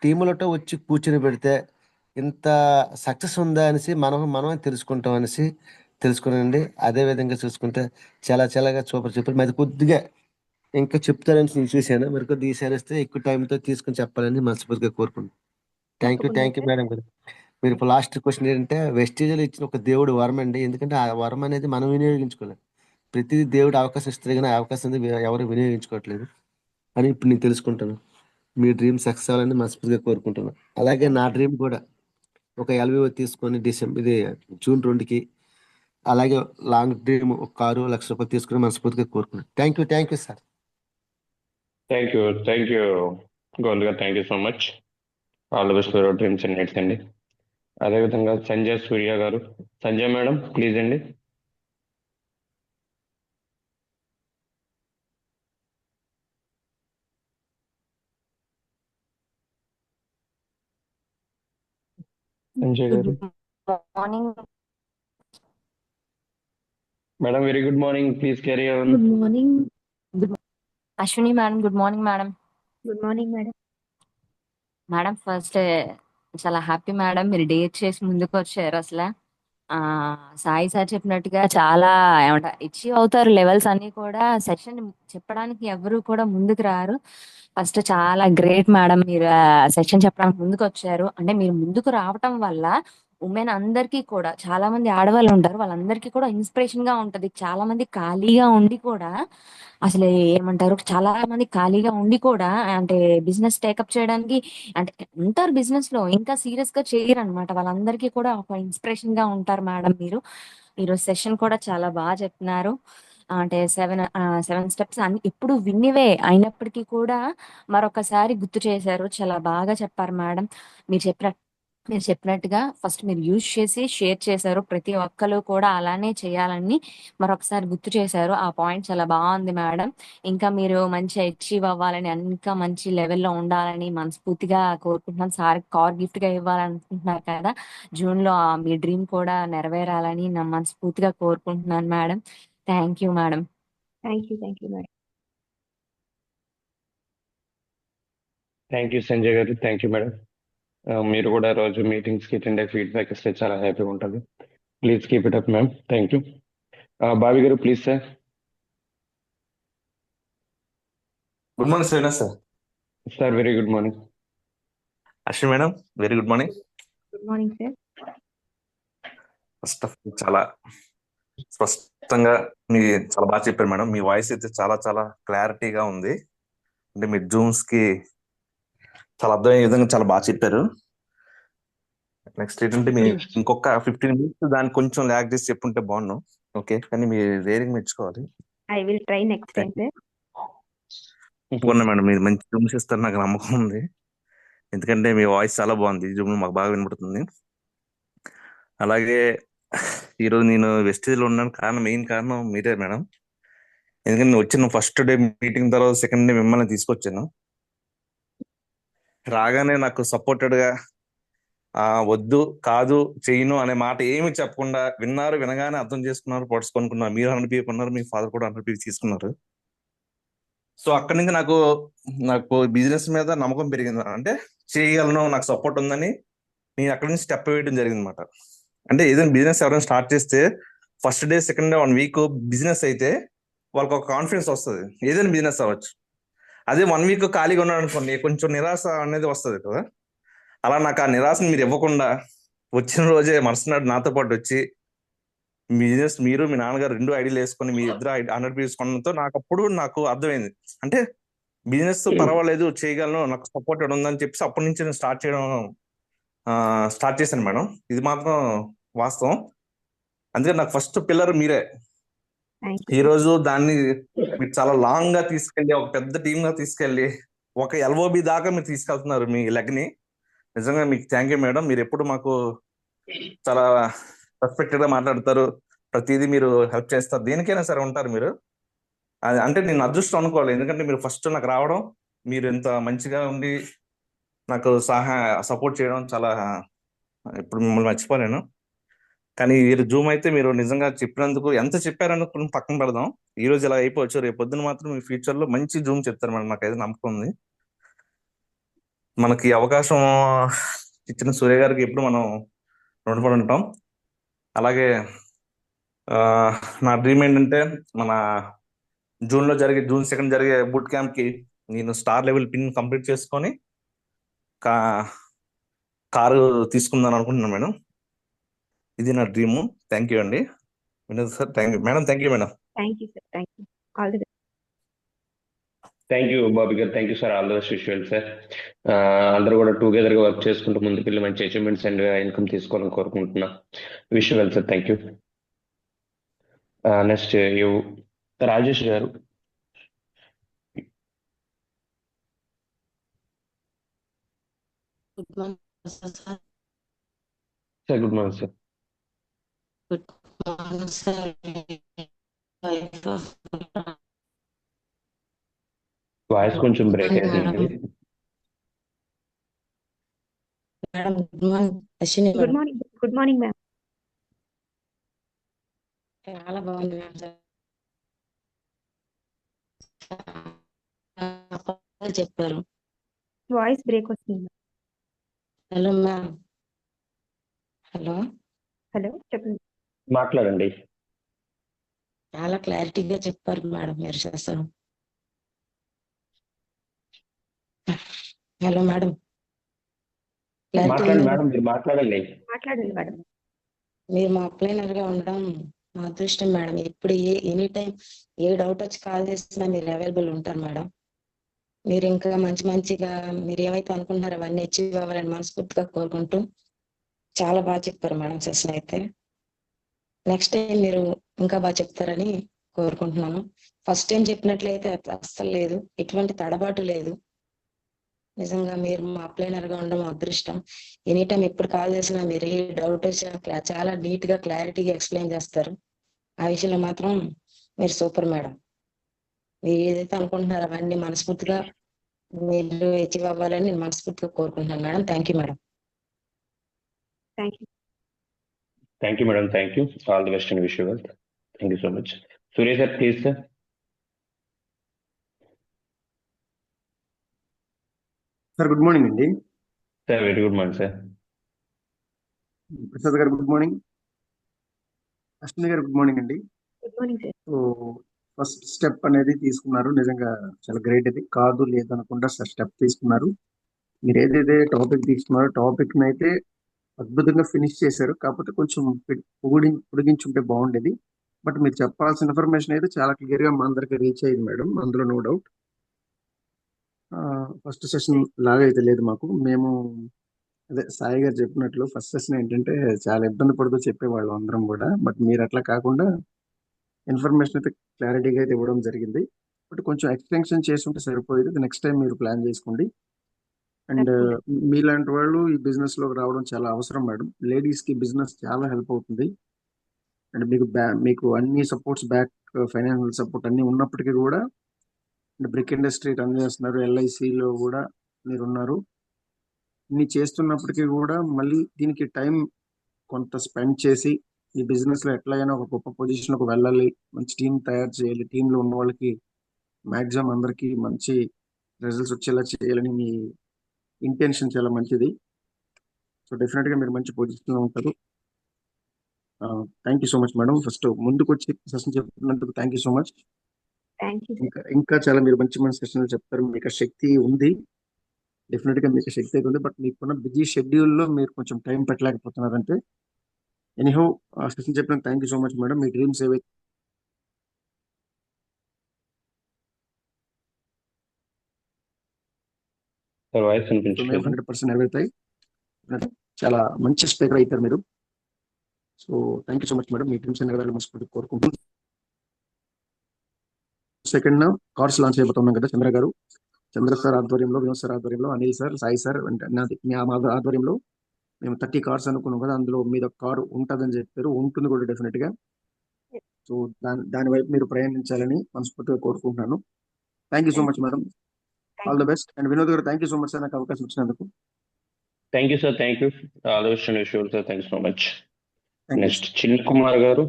టీములతో వచ్చి కూర్చొని పెడితే ఇంత సక్సెస్ ఉందా అనేసి మనమే తెలుసుకుంటాం అనేసి తెలుసుకున్నానండి. అదే విధంగా చూసుకుంటే చాలా సూపర్ చెప్పారు. మరి కొద్దిగా ఇంకా చెప్తారని నేను చూశాను. మరి కొద్దిగా ఈసారిస్తే ఎక్కువ టైంతో తీసుకుని చెప్పాలని మనస్ఫూర్తిగా కోరుకుంటున్నాను. థ్యాంక్ యూ తప్పకుండా మేడం గారు. మీరు లాస్ట్ క్వశ్చన్ ఏంటంటే వెస్టేజ్లో ఇచ్చిన ఒక దేవుడు వరం అండి. ఎందుకంటే ఆ వరం అనేది మనం వినియోగించుకోలేదు. ప్రతి దేవుడు అవకాశం ఇస్తే కానీ ఆ అవకాశం అనేది ఎవరు వినియోగించుకోవట్లేదు అని ఇప్పుడు నేను తెలుసుకుంటాను. మీ డ్రీమ్ సక్సెస్ అవ్వాలని మనస్ఫూర్తిగా కోరుకుంటున్నాను. అలాగే నా డ్రీమ్ కూడా ఒక LVO తీసుకొని జూన్ 2కి అలాగే లాంగ్ డ్రీమ్ ఒక కారు ₹1,00,000 తీసుకుని మనస్ఫూర్తిగా కోరుకున్నాను. Thank you sir. Thank you Govind గారు. Thank you so much. All the best for your dreams and needs అండి. అదేవిధంగా సంజయ్ సూర్య గారు. సంజయ్ మేడం ప్లీజ్ అండి. సంజయ్ గారు. Morning. Madam very good morning. Please carry on. Good morning. Ashwini madam good morning madam. Good morning madam. Madam first చాలా happy madam, మీరు date చేసి ముందుకు వచ్చారు. అసలు సాయి సార్ చెప్పినట్టుగా చాలా అచీవ్ అవుతారు లెవెల్స్ అన్ని కూడా. సెషన్ చెప్పడానికి ఎవరు కూడా ముందుకు రారు. ఫస్ట్ చాలా గ్రేట్ మేడం, మీరు సెషన్ చెప్పడానికి ముందుకు వచ్చారు. అంటే మీరు ముందుకు రావటం వల్ల ఉమెన్ అందరికీ కూడా, చాలా మంది ఆడవాళ్ళు ఉంటారు, వాళ్ళందరికీ కూడా ఇన్స్పిరేషన్ గా ఉంటది. చాలా మంది ఖాళీగా ఉండి కూడా అసలు ఏమంటారు, చాలా మంది ఖాళీగా ఉండి కూడా అంటే బిజినెస్ టేకప్ చేయడానికి అంటే ఉంటారు బిజినెస్ లో, ఇంకా సీరియస్ గా చేయరు అనమాట. వాళ్ళందరికీ కూడా ఒక ఇన్స్పిరేషన్ గా ఉంటారు మేడం మీరు. ఈరోజు సెషన్ కూడా చాలా బాగా చెప్తున్నారు. అంటే 7 స్టెప్స్ అన్ని ఎప్పుడు విన్నివే అయినప్పటికీ కూడా మరొకసారి గుర్తు చేశారు. చాలా బాగా చెప్పారు మేడం. మీరు చెప్పినట్టుగా ఫస్ట్ మీరు యూజ్ చేసి షేర్ చేశారు. ప్రతి ఒక్కరు కూడా అలానే చేయాలని మరొకసారి గుర్తు చేశారు. ఆ పాయింట్ చాలా బాగుంది మేడం. ఇంకా మీరు మంచి అచీవ్ అవ్వాలని, ఇంకా మంచి లెవెల్లో ఉండాలని మనస్ఫూర్తిగా కోరుకుంటున్నాను. సార్ కార్ గిఫ్ట్ గా ఇవ్వాలనుకుంటున్నారు కదా, జూన్ లో మీ డ్రీమ్ కూడా నెరవేరాలని నా మనస్ఫూర్తిగా కోరుకుంటున్నాను madam. Thank you madam. Thank you madam. Thank you Sanjay గారు. Thank you madam. మీరు కూడా రోజు మీటింగ్స్కి అటెండ్ అయ్యి ఫీడ్బ్యాక్ ఇస్తే చాలా హ్యాపీగా ఉంటుంది. Please keep it up ma'am. Thank you. బావి గారు please sir. Good morning sir. Sir very good morning. Ashwin madam very good morning. Good morning sir. First of all చాలా స్పష్టంగా మీ చాలా బాగా చెప్పారు మేడం. మీ వాయిస్ అయితే చాలా చాలా క్లారిటీగా ఉంది. అంటే మీ జూమ్స్ కి చాలా అర్థమయ్యే విధంగా చాలా బాగా చెప్పారు. నెక్స్ట్ ఏంటంటే మీ ఇంకొక 15 మినిట్స్ దాన్ని కొంచెం ల్యాగ్ చేసి చెప్పుంటే బాగున్నాం. ఓకే, కానీ మీ రేరింగ్ మెచ్చుకోవాలి. I will try next time sir. తప్పకుండా మేడం, మీరు మంచి జూమ్స్ ఇస్తారు నాకు నమ్మకం ఉంది. ఎందుకంటే మీ వాయిస్ చాలా బాగుంది, జూమ్ మాకు బాగా వినపడుతుంది. అలాగే ఈరోజు నేను వెస్టేజ్లో ఉన్నాను, మెయిన్ కారణం మీరే మేడం. ఎందుకంటే నేను వచ్చిన ఫస్ట్ డే మీటింగ్ తర్వాత సెకండ్ డే మిమ్మల్ని తీసుకొచ్చాను. రాగానే నాకు సపోర్టెడ్ గా వద్దు కాదు చేయను అనే మాట ఏమి చెప్పకుండా విన్నారు, వినగానే అర్థం చేసుకున్నారు, పొట్స్ కొనుక్కున్నారు. మీరు 100 కొన్నారు, మీ ఫాదర్ కూడా 100 తీసుకున్నారు. సో అక్కడి నుంచి నాకు బిజినెస్ మీద నమ్మకం పెరిగింది. అంటే చేయగలను, నాకు సపోర్ట్ ఉందని నేను అక్కడి నుంచి స్టెప్ వేయడం జరిగింది అనమాట. అంటే ఏదైనా బిజినెస్ ఎవరైనా స్టార్ట్ చేస్తే first day second day 1 week business అయితే వాళ్ళకి ఒక కాన్ఫిడెన్స్ వస్తుంది, ఏదైనా బిజినెస్ అవ్వచ్చు. అదే 1 వీక్ ఖాళీగా ఉన్నాడు అనుకోండి, కొంచెం నిరాశ అనేది వస్తుంది కదా. అలా నాకు ఆ నిరాశను మీరు ఇవ్వకుండా వచ్చిన రోజే మరుసనాడు నాతో పాటు వచ్చి బిజినెస్ మీరు మీ నాన్నగారు 2 ఐడియాలు వేసుకొని మీ ఇద్దరు 100 తీసుకోవడంతో నాకు అర్థమైంది. అంటే బిజినెస్ పర్వాలేదు, చేయగలను, నాకు సపోర్టెడ్ ఉందని చెప్పి అప్పటి నుంచి నేను స్టార్ట్ చేశాను మేడం. ఇది మాత్రం వాస్తవం. అందుకే నాకు ఫస్ట్ పిల్లర్ మీరే. ఈ రోజు దాన్ని మీరు చాలా లాంగ్ గా తీసుకెళ్లి ఒక పెద్ద టీమ్ గా తీసుకెళ్లి ఒక LOB దాకా మీరు తీసుకెళ్తున్నారు మీ లెగ్ ని. నిజంగా మీకు థ్యాంక్ యూ మేడం. మీరు ఎప్పుడు మాకు చాలా రెస్పెక్టెడ్ గా మాట్లాడతారు, ప్రతిదీ మీరు హెల్ప్ చేస్తారు, దేనికైనా సరే ఉంటారు మీరు. అంటే నేను అదృష్టం అనుకోవాలి, ఎందుకంటే మీరు ఫస్ట్ నాకు రావడం, మీరు ఇంత మంచిగా ఉండి నాకు సపోర్ట్ చేయడం చాలా, ఇప్పుడు మిమ్మల్ని మర్చిపోలేను. కానీ ఈ జూమ్ అయితే మీరు నిజంగా చెప్పినందుకు ఎంత చెప్పారనుకుని పక్కన పెడదాం. ఈ రోజు ఇలా అయిపోవచ్చు, రేపు పొద్దున మాత్రం మీ ఫ్యూచర్ లో మంచి జూమ్ చెప్తారు మేడం, నాకు అయితే నమ్మకం ఉంది. మనకి అవకాశం ఇచ్చిన సూర్య గారికి ఎప్పుడు మనం రుణపడి ఉంటాం. అలాగే నా డ్రీమ్ ఏంటంటే మన జూన్ 2 జరిగే బూట్ క్యాంప్ కి నేను స్టార్ లెవెల్ పిన్ కంప్లీట్ చేసుకొని కారు తీసుకుందాం అనుకుంటున్నాను మేడం. ఇది నా డ్రీమ్. థ్యాంక్ యూ అండి Vinod sir. Thank you madam. Thank you madam. Thank you sir. Thank you. All the best. Thank you Bobby గారు, thank you sir. All the best wish you all sir. అందరూ కూడా together గా work చేసుకుంటూ ముందుకెళ్ళి మంచి అచీవ్మెంట్స్ అండ్ ఇన్కమ్ తీసుకోవాలని కోరుకుంటున్నా. Wish you all sir, thank you. Next Rajesh గారు. Good morning sir. Sir good morning sir. Good morning sir. Voice కొంచెం బ్రేక్ మేడం. అవుతుంది madam good morning. Ashwini good madam. Morning. Good morning ma'am. చాలా బాగుంది మ్యామ్ సార్. చెప్పారు. Voice break వస్తుంది. Hello ma'am. Hello చెప్పండి. మాట్లాడండి. చాలా క్లారిటీగా చెప్పారు మేడం మీరు అసలు. Hello madam. మాట్లాడండి మేడం, మీరు మాట్లాడండి. మాట్లాడండి మేడం. మీరు మా అప్లైనర్ గా ఉండడం మా అదృష్టం మేడం. ఎప్పుడు ఎనీ టైం ఏ డౌట్ వచ్చి కాల్ చేసినా మీరు అవైలబుల్ ఉంటారు మేడం. మీరు ఇంకా మంచిగా మీరు ఏమైతే అనుకుంటున్నారో అవన్నీ అచీవ్ అవ్వాలని మనస్ఫూర్తిగా కోరుకుంటూ చాలా బాగా చెప్పారు మేడం సెషన్ అయితే. నెక్స్ట్ టైం మీరు ఇంకా బాగా చెప్తారని కోరుకుంటున్నాను. ఫస్ట్ టైం చెప్పినట్లయితే అస్సలు లేదు, ఎటువంటి తడబాటు లేదు. నిజంగా మీరు మా అప్లైనర్ గా ఉండడం అదృష్టం. ఎనీ టైం ఎప్పుడు కాల్ చేసినా మీరు ఏ డౌట్ వచ్చినా చాలా నీట్ గా క్లారిటీగా ఎక్స్ప్లెయిన్ చేస్తారు. ఆ విషయంలో మాత్రం మీరు సూపర్ మేడం. మీరు ఏదైతే అనుకుంటున్నారో అవన్నీ మనస్ఫూర్తిగా మీరు అచీవ్ అవ్వాలని నేను మనస్ఫూర్తిగా కోరుకుంటున్నాను madam. Thank you madam. Thank you. Thank you madam. Thank you. All the best and wish you well. Thank you so much. Surya sir please sir. Sir good morning అండి. Sir very good morning sir. Prasad గారు good morning. Ashwini గారు good morning అండి. Good morning sir. So first step అనేది తీసుకున్నారు, నిజంగా చాలా great. అది కాదు లేదనకుండా స్టెప్ తీసుకున్నారు. మీరు ఏదైతే టాపిక్ తీసుకున్నారో టాపిక్ అయితే అద్భుతంగా ఫినిష్ చేశారు. కాకపోతే కొంచెం పొడిగించుంటే బాగుండేది. బట్ మీరు చెప్పాల్సిన ఇన్ఫర్మేషన్ అయితే చాలా క్లియర్ గా మా అందరికి రీచ్ అయ్యింది మేడం, అందులో నో డౌట్. ఫస్ట్ సెషన్ లాగా అయితే లేదు మాకు. మేము అదే సాయి గారు చెప్పినట్లు ఫస్ట్ సెషన్ ఏంటంటే చాలా ఇబ్బంది పడుతూ చెప్పేవాళ్ళం అందరం కూడా. బట్ మీరు అట్లా కాకుండా ఇన్ఫర్మేషన్ అయితే క్లారిటీగా అయితే ఇవ్వడం జరిగింది. బట్ కొంచెం ఎక్స్టెన్షన్ చేసి ఉంటే సరిపోయేది. నెక్స్ట్ టైం మీరు ప్లాన్ చేసుకోండి. అండ్ మీలాంటి వాళ్ళు ఈ బిజినెస్ లోకి రావడం చాలా అవసరం మేడం. లేడీస్ కి బిజినెస్ చాలా హెల్ప్ అవుతుంది. అండ్ మీకు అన్ని సపోర్ట్స్ బ్యాక్, ఫైనాన్షియల్ సపోర్ట్ అన్ని ఉన్నప్పటికీ కూడా బ్రిక్ ఇండస్ట్రీ రన్ చేస్తున్నారు, ఎల్ఐసిలో కూడా మీరు ఉన్నారు. ఇన్ని చేస్తున్నప్పటికీ కూడా మళ్ళీ దీనికి టైం కొంత స్పెండ్ చేసి ఈ బిజినెస్ లో ఎట్లయినా ఒక గొప్ప పొజిషన్ కు వెళ్ళాలి, మంచి టీం తయారు చేయాలి, టీమ్ లో ఉన్న వాళ్ళకి మాక్సిమం అందరికి మంచి రిజల్ట్స్ వచ్చేలా చేయాలని మీ ఇంటెన్షన్ చాలా మంచిది. సో డెఫినెట్ గా మీరు మంచి పొజిషన్ లో ఉంటారు. Thank you so much madam. First ముందుకు వచ్చి సెషన్ చెప్పినందుకు thank you so much. Thank you. ఇంకా చాలా మీరు మంచి మంచి సెషన్లు చెప్తారు. మీకు శక్తి ఉంది, డెఫినెట్ గా మీకు శక్తి అయితే ఉంది. బట్ మీకున్న బిజీ షెడ్యూల్ లో మీరు కొంచెం టైం పెట్టలేకపోతున్నారంటే. ఎనీహౌ సెషన్ చెప్పిన thank you so much madam. మీ డ్రీమ్స్ ఏవైతే వాయిస్ అనిపించలేదు. 100% నెరవేరుతాయి. చాలా మంచి స్పీకర్ అవుతారు మీరు. So thank you so much madam. మీ డ్రీమ్స్ నెరవేరాలి మనస్ఫూర్తి కోరుకుంటున్నాను. సెకండ్ కార్స్ లాంచ్ అయిపోతున్నాం కదా చంద్ర సార్ ఆధ్వర్యంలో, వినోద్ సార్ ఆధ్వర్యంలో, అనిల్ సార్, సాయి సార్ మా ఆధ్వర్యంలో మేము 30 కార్స్ అనుకున్నాం కదా. అందులో మీద కారు ఉంటుందని చెప్పారు. ఉంటుంది కూడా డెఫినెట్ గా. సో దాని వైపు మీరు ప్రయాణించాలని మనస్ఫూర్తిగా కోరుకుంటున్నాను. Thank you so much madam. All the best. And Vinod గారు thank you so much sir నాకు అవకాశం ఇచ్చినందుకు. Thank you sir. Thank you. All the best and wish you sir. Thank you so much. Thank you. Next Chinna Kumar గారు.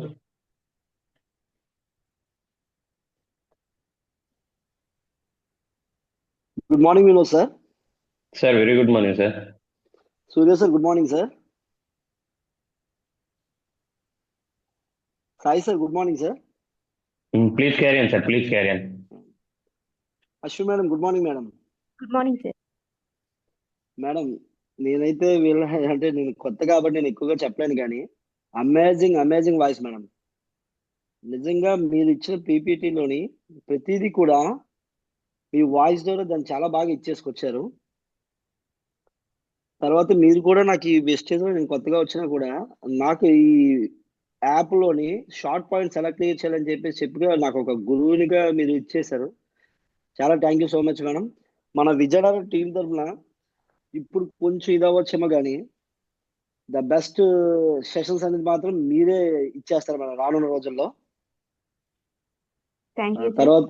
Good morning Vinod sir. Sir very good morning sir. Surya sir good morning sir. Sai sir good morning sir. Please carry on sir, please carry on. Ashwin madam good morning madam. Good morning sir. Madam నేనైతే అంటే నేను కొత్త కాబట్టి నేను ఎక్కువగా చెప్పలేను కానీ amazing voice madam. నిజంగా మీరు ఇచ్చిన పీపీటీలోని ప్రతిదీ కూడా మీ వాయిస్ ద్వారా దాన్ని చాలా బాగా ఇచ్చేసుకొచ్చారు. తర్వాత మీరు కూడా నాకు ఈ వెస్టేజ్లో నేను కొత్తగా వచ్చినా కూడా నాకు ఈ యాప్లోని షార్ట్ పాయింట్స్ ఎలా క్లియర్ చేయాలని చెప్పి నాకు ఒక గురువునిగా మీరు ఇచ్చేశారు. చాలా thank you so much madam. మన విజయనగరం టీం తరఫున ఇప్పుడు కొంచెం ఇది అవ్వచ్చేమో కానీ ద బెస్ట్ సెషన్స్ అనేది మాత్రం మీరే ఇచ్చేస్తారు మేడం రానున్న రోజుల్లో. తర్వాత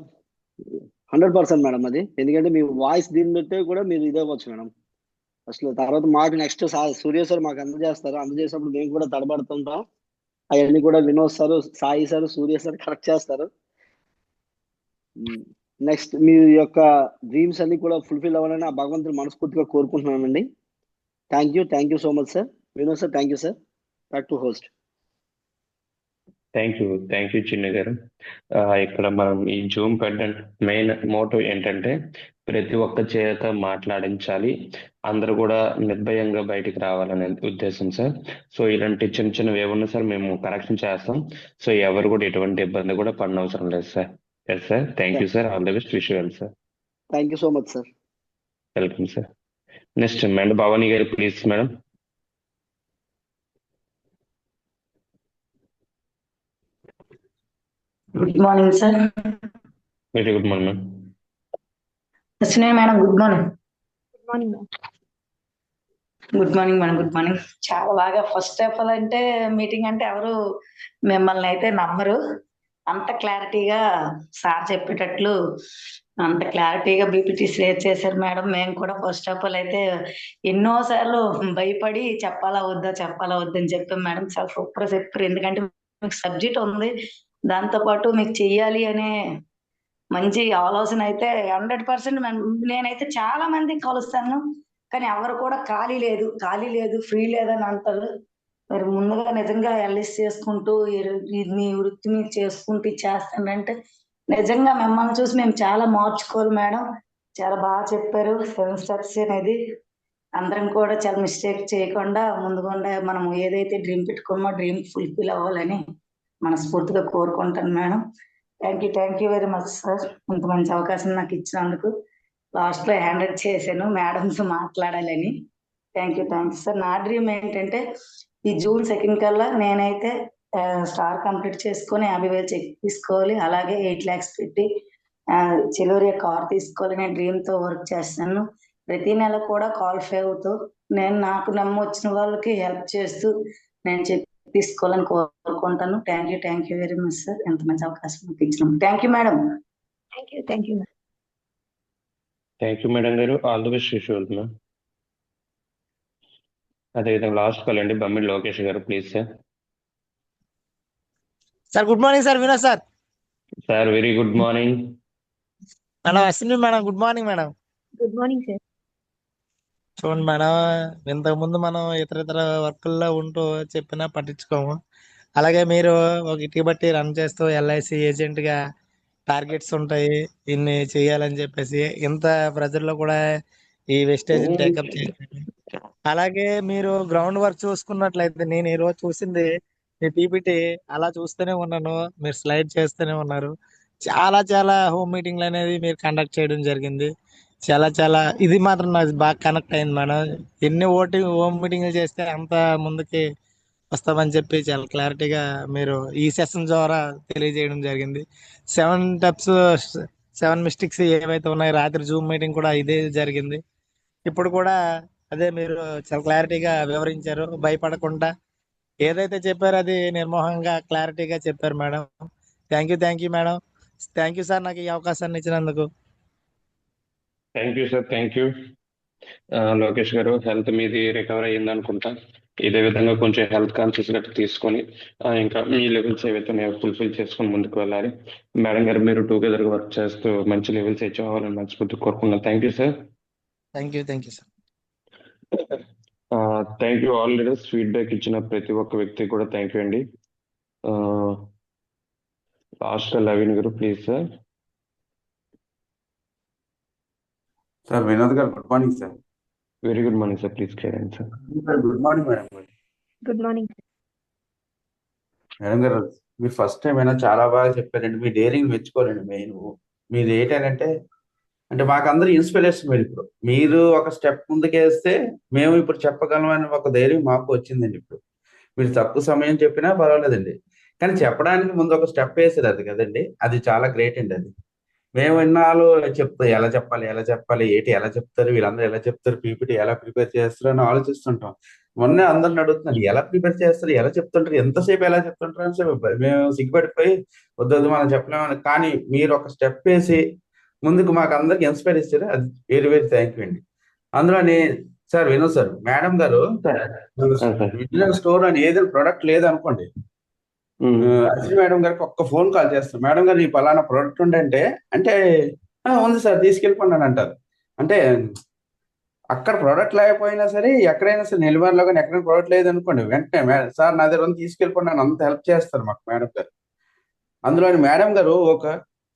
100% మేడం అది. ఎందుకంటే మీ వాయిస్ దీన్ని బట్టే కూడా మీరు ఇదే అవ్వచ్చు మేడం. అసలు తర్వాత మాకు నెక్స్ట్ సూర్య సార్ మాకు అందజేసినప్పుడు మేము కూడా తడబడుతుంటాం. అవన్నీ కూడా Vinod sir, Sai sir, Surya sir correct చేస్తారు. నెక్స్ట్ మీ యొక్క డ్రీమ్స్ అన్ని కూడా ఫుల్ఫిల్ అవ్వాలని ఆ భగవంతుని మనస్ఫూర్తిగా కోరుకుంటున్నానండి. Thank you so much sir. Vinod sir thank you sir. Back to host. Thank you చిన్న గారు. ఇక్కడ మనం ఈ జూమ్ పెట్టండి మెయిన్ మోటో ఏంటంటే ప్రతి ఒక్క చేత మాట్లాడించాలి, అందరూ కూడా నిర్భయంగా బయటికి రావాలనే ఉద్దేశం సార్. సో ఇలాంటి చిన్నవి ఏమన్నా సార్ మేము కరెక్షన్ చేస్తాం. సో ఎవరు కూడా ఎటువంటి ఇబ్బంది కూడా పడిన అవసరం లేదు sir. Yes sir. Thank you sir. All the best. Wish you well sir. Thank you so much sir. Welcome sir. Next madam Bhavani గారు please madam. Good morning sir. Very good morning madam. Ashwini madam good morning. Good morning madam. Good morning madam. Good morning. చాలా బాగా first of all అంటే meeting అంటే ఎవరు మిమ్మల్ని అయితే నమ్మరు. అంత క్లారిటీగా సార్ చెప్పేటట్లు అంత క్లారిటీగా బీపీటీ షేర్ చేశారు మేడం. మేము కూడా ఫస్ట్ ఆఫ్ ఆల్ అయితే ఎన్నోసార్లు భయపడి చెప్పాలా వద్దా అని చెప్పాం మేడం. చాలా సూపర్ చెప్పారు. ఎందుకంటే మీకు సబ్జెక్ట్ ఉంది, దాంతోపాటు మీకు చెయ్యాలి అనే మంచి ఆలోచన అయితే 100%. నేనైతే చాలా మంది కలుస్తాను కానీ ఎవరు కూడా ఖాళీ లేదు ఫ్రీ లేదని అంటారు. మరి ముందుగా నిజంగా ఎల్ఎస్ చేసుకుంటూ మీ వృత్తి మీరు చేసుకుంటూ చేస్తానంటే నిజంగా మిమ్మల్ని చూసి మేము చాలా మార్చుకోవాలి మేడం. చాలా బాగా చెప్పారు 7 steps అనేది. అందరం కూడా చాలా మిస్టేక్ చేయకుండా ముందుగుండా మనం ఏదైతే డ్రీమ్ పెట్టుకున్నామో డ్రీమ్ ఫుల్ఫిల్ అవ్వాలని మనస్ఫూర్తిగా కోరుకుంటాను madam. Thank you very much sir. ఇంత మంచి అవకాశం నాకు ఇచ్చినందుకు. లాస్ట్ లో హ్యాండ్ చేశాను మేడమ్స్ మాట్లాడాలని. Thank you sir. నా డ్రీమ్ ఏంటంటే ఈ జూన్ 2 కల్లా నేనైతే స్టార్ కంప్లీట్ చేసుకొని 50,000 చెక్ తీసుకోవాలి, అలాగే 8 lakhs పెట్టి చెలోరియా కార్ తీసుకోవాలి. నేను డ్రీమ్ తో వర్క్ చేస్తాను. ప్రతి నెల కూడా క్వాలిఫై అవుతూ నేను నాకు వచ్చిన వాళ్ళకి హెల్ప్ చేస్తూ నేను చెక్ తీసుకోవాలని కోరుకుంటాను. Thank you very much sir. ఎంత మంచి అవకాశం నాకు ఇచ్చినాము. Thank you madam. Thank you. Thank you madam గారు. All the best wish you all ma'am. అదేవిధంగా లాస్ట్ కాల్ అండి బమ్మిడి లోకేష్ గారు, please sir. Sir good morning sir. Vinod sir. Sir very good morning madam. Ashwini madam good morning madam. Good morning sir. చూడండి madam, ఇంతకు ముందు మనం ఇతర వర్కుల్లో ఉంటూ చెప్పినా పట్టించుకోము. అలాగే మీరు ఒక ఇటుక బట్టి రన్ చేస్తూ ఎల్ఐసి ఏజెంట్ గా టార్గెట్స్ ఉంటాయి, ఇన్ని చేయాలని చెప్పేసి ఇంత ప్రెజర్ లో కూడా ఈ వెస్టేజ్ టేకప్ చేయాలి. అలాగే మీరు గ్రౌండ్ వర్క్ చూసుకున్నట్లయితే నేను ఈ రోజు చూసింది మీ పీపీటీ అలా చూస్తూనే ఉన్నాను, మీరు స్లైడ్ చేస్తూనే ఉన్నారు. చాలా హోమ్ మీటింగ్లు అనేది మీరు కండక్ట్ చేయడం జరిగింది. చాలా ఇది మాత్రం నాకు బాగా కనెక్ట్ అయింది మేడం. ఎన్ని హోమ్ మీటింగ్లు చేస్తే అంత ముందుకి వస్తామని చెప్పి చాలా క్లారిటీగా మీరు ఈ సెషన్ ద్వారా తెలియజేయడం జరిగింది. 7 steps 7 మిస్టేక్స్ ఏవైతే ఉన్నాయో రాత్రి జూమ్ మీటింగ్ కూడా ఇదే జరిగింది. ఇప్పుడు కూడా అదే మీరు చాలా క్లారిటీగా వివరించారు. భయపడకుండా ఏదైతే చెప్పారో అది నిర్మోహంగా క్లారిటీగా చెప్పారు madam. Thank you madam. Thank you sir నాకు ఈ అవకాశాన్ని ఇచ్చినందుకు. Thank you sir. Thank you Lokesh గారు. హెల్త్ మీది రికవర్ అయ్యింది అనుకుంటా. ఇదే విధంగా కొంచెం హెల్త్ కాన్షియస్ గా తీసుకొని ఇంకా మీ లెవెల్స్ ఏవైతే ఫుల్ఫిల్ చేసుకొని ముందుకు వెళ్ళాలి. మేడం గారు మీరు టుగెదర్ గా వర్క్ చేస్తూ మంచి లెవెల్స్ అచీవ్ అవ్వాలని మనస్ఫూర్తి కోరుకున్నాను. Thank you sir. Thank you sir. Thank you all leaders. Feedback ఇచ్చిన ప్రతి ఒక్క వ్యక్తి కూడా థ్యాంక్ యూ అండి. లాస్ట్ లవిన్ గారు ప్లీజ్ సార్. సార్ వినోద్ గారు good morning sir. Very good morning sir. Please clear అండి sir. Good morning madam. Good morning. Madam గారు మీరు ఫస్ట్ టైం అయినా చాలా బాగా చెప్పారండి. మీ డేరింగ్ మెచ్చుకోవాలండి. మెయిన్ మీరు ఏంటంటే అంటే మాకు అందరూ ఇన్స్పిరేషన్. మీరు ఇప్పుడు మీరు ఒక స్టెప్ ముందుకేస్తే మేము ఇప్పుడు చెప్పగలమని ఒక ధైర్యం మాకు వచ్చిందండి. ఇప్పుడు మీరు తక్కువ సమయం చెప్పినా పర్వాలేదండి, కానీ చెప్పడానికి ముందు ఒక స్టెప్ వేసారు అది కదండి, అది చాలా గ్రేట్ అండి. అది మేము ఇన్నాళ్ళు ఎలా చెప్పాలి ఎలా చెప్తారు వీళ్ళందరూ, ఎలా చెప్తారు పీపీటీ ఎలా ప్రిపేర్ చేస్తారు అని ఆలోచిస్తుంటాం. మొన్నే అందరిని అడుగుతున్నాను ఎలా ప్రిపేర్ చేస్తారు, ఎలా చెప్తుంటారు, ఎంతసేపు ఎలా చెప్తుంటారు అని మేము సిగ్గుపడిపోయి వద్దు మనం చెప్పలేమని. కానీ మీరు ఒక స్టెప్ వేసి ముందుకు మాకు అందరికి ఇన్స్పైర్ ఇచ్చారు. అది వెరీ థ్యాంక్ యూ అండి. అందులోని సార్ వినోద్ సార్ మేడం గారు స్టోర్ అని ఏదైనా ప్రొడక్ట్ లేదనుకోండి, అశ్విని మేడం గారికి ఒక్క ఫోన్ కాల్ చేస్తారు. మేడం గారు ఈ పలానా ప్రోడక్ట్ ఉండంటే అంటే ఉంది సార్ తీసుకెళ్ళిపోండి అని అంటారు. అంటే అక్కడ ప్రోడక్ట్ లేకపోయినా సరే ఎక్కడైనా సరే నెల్లూరులో కానీ ఎక్కడైనా ప్రోడక్ట్ లేదనుకోండి వెంటనే సార్ నా దగ్గర తీసుకెళ్ళిపోండి అని అంత హెల్ప్ చేస్తారు మాకు మేడం గారు. అందులోని మేడం గారు ఒక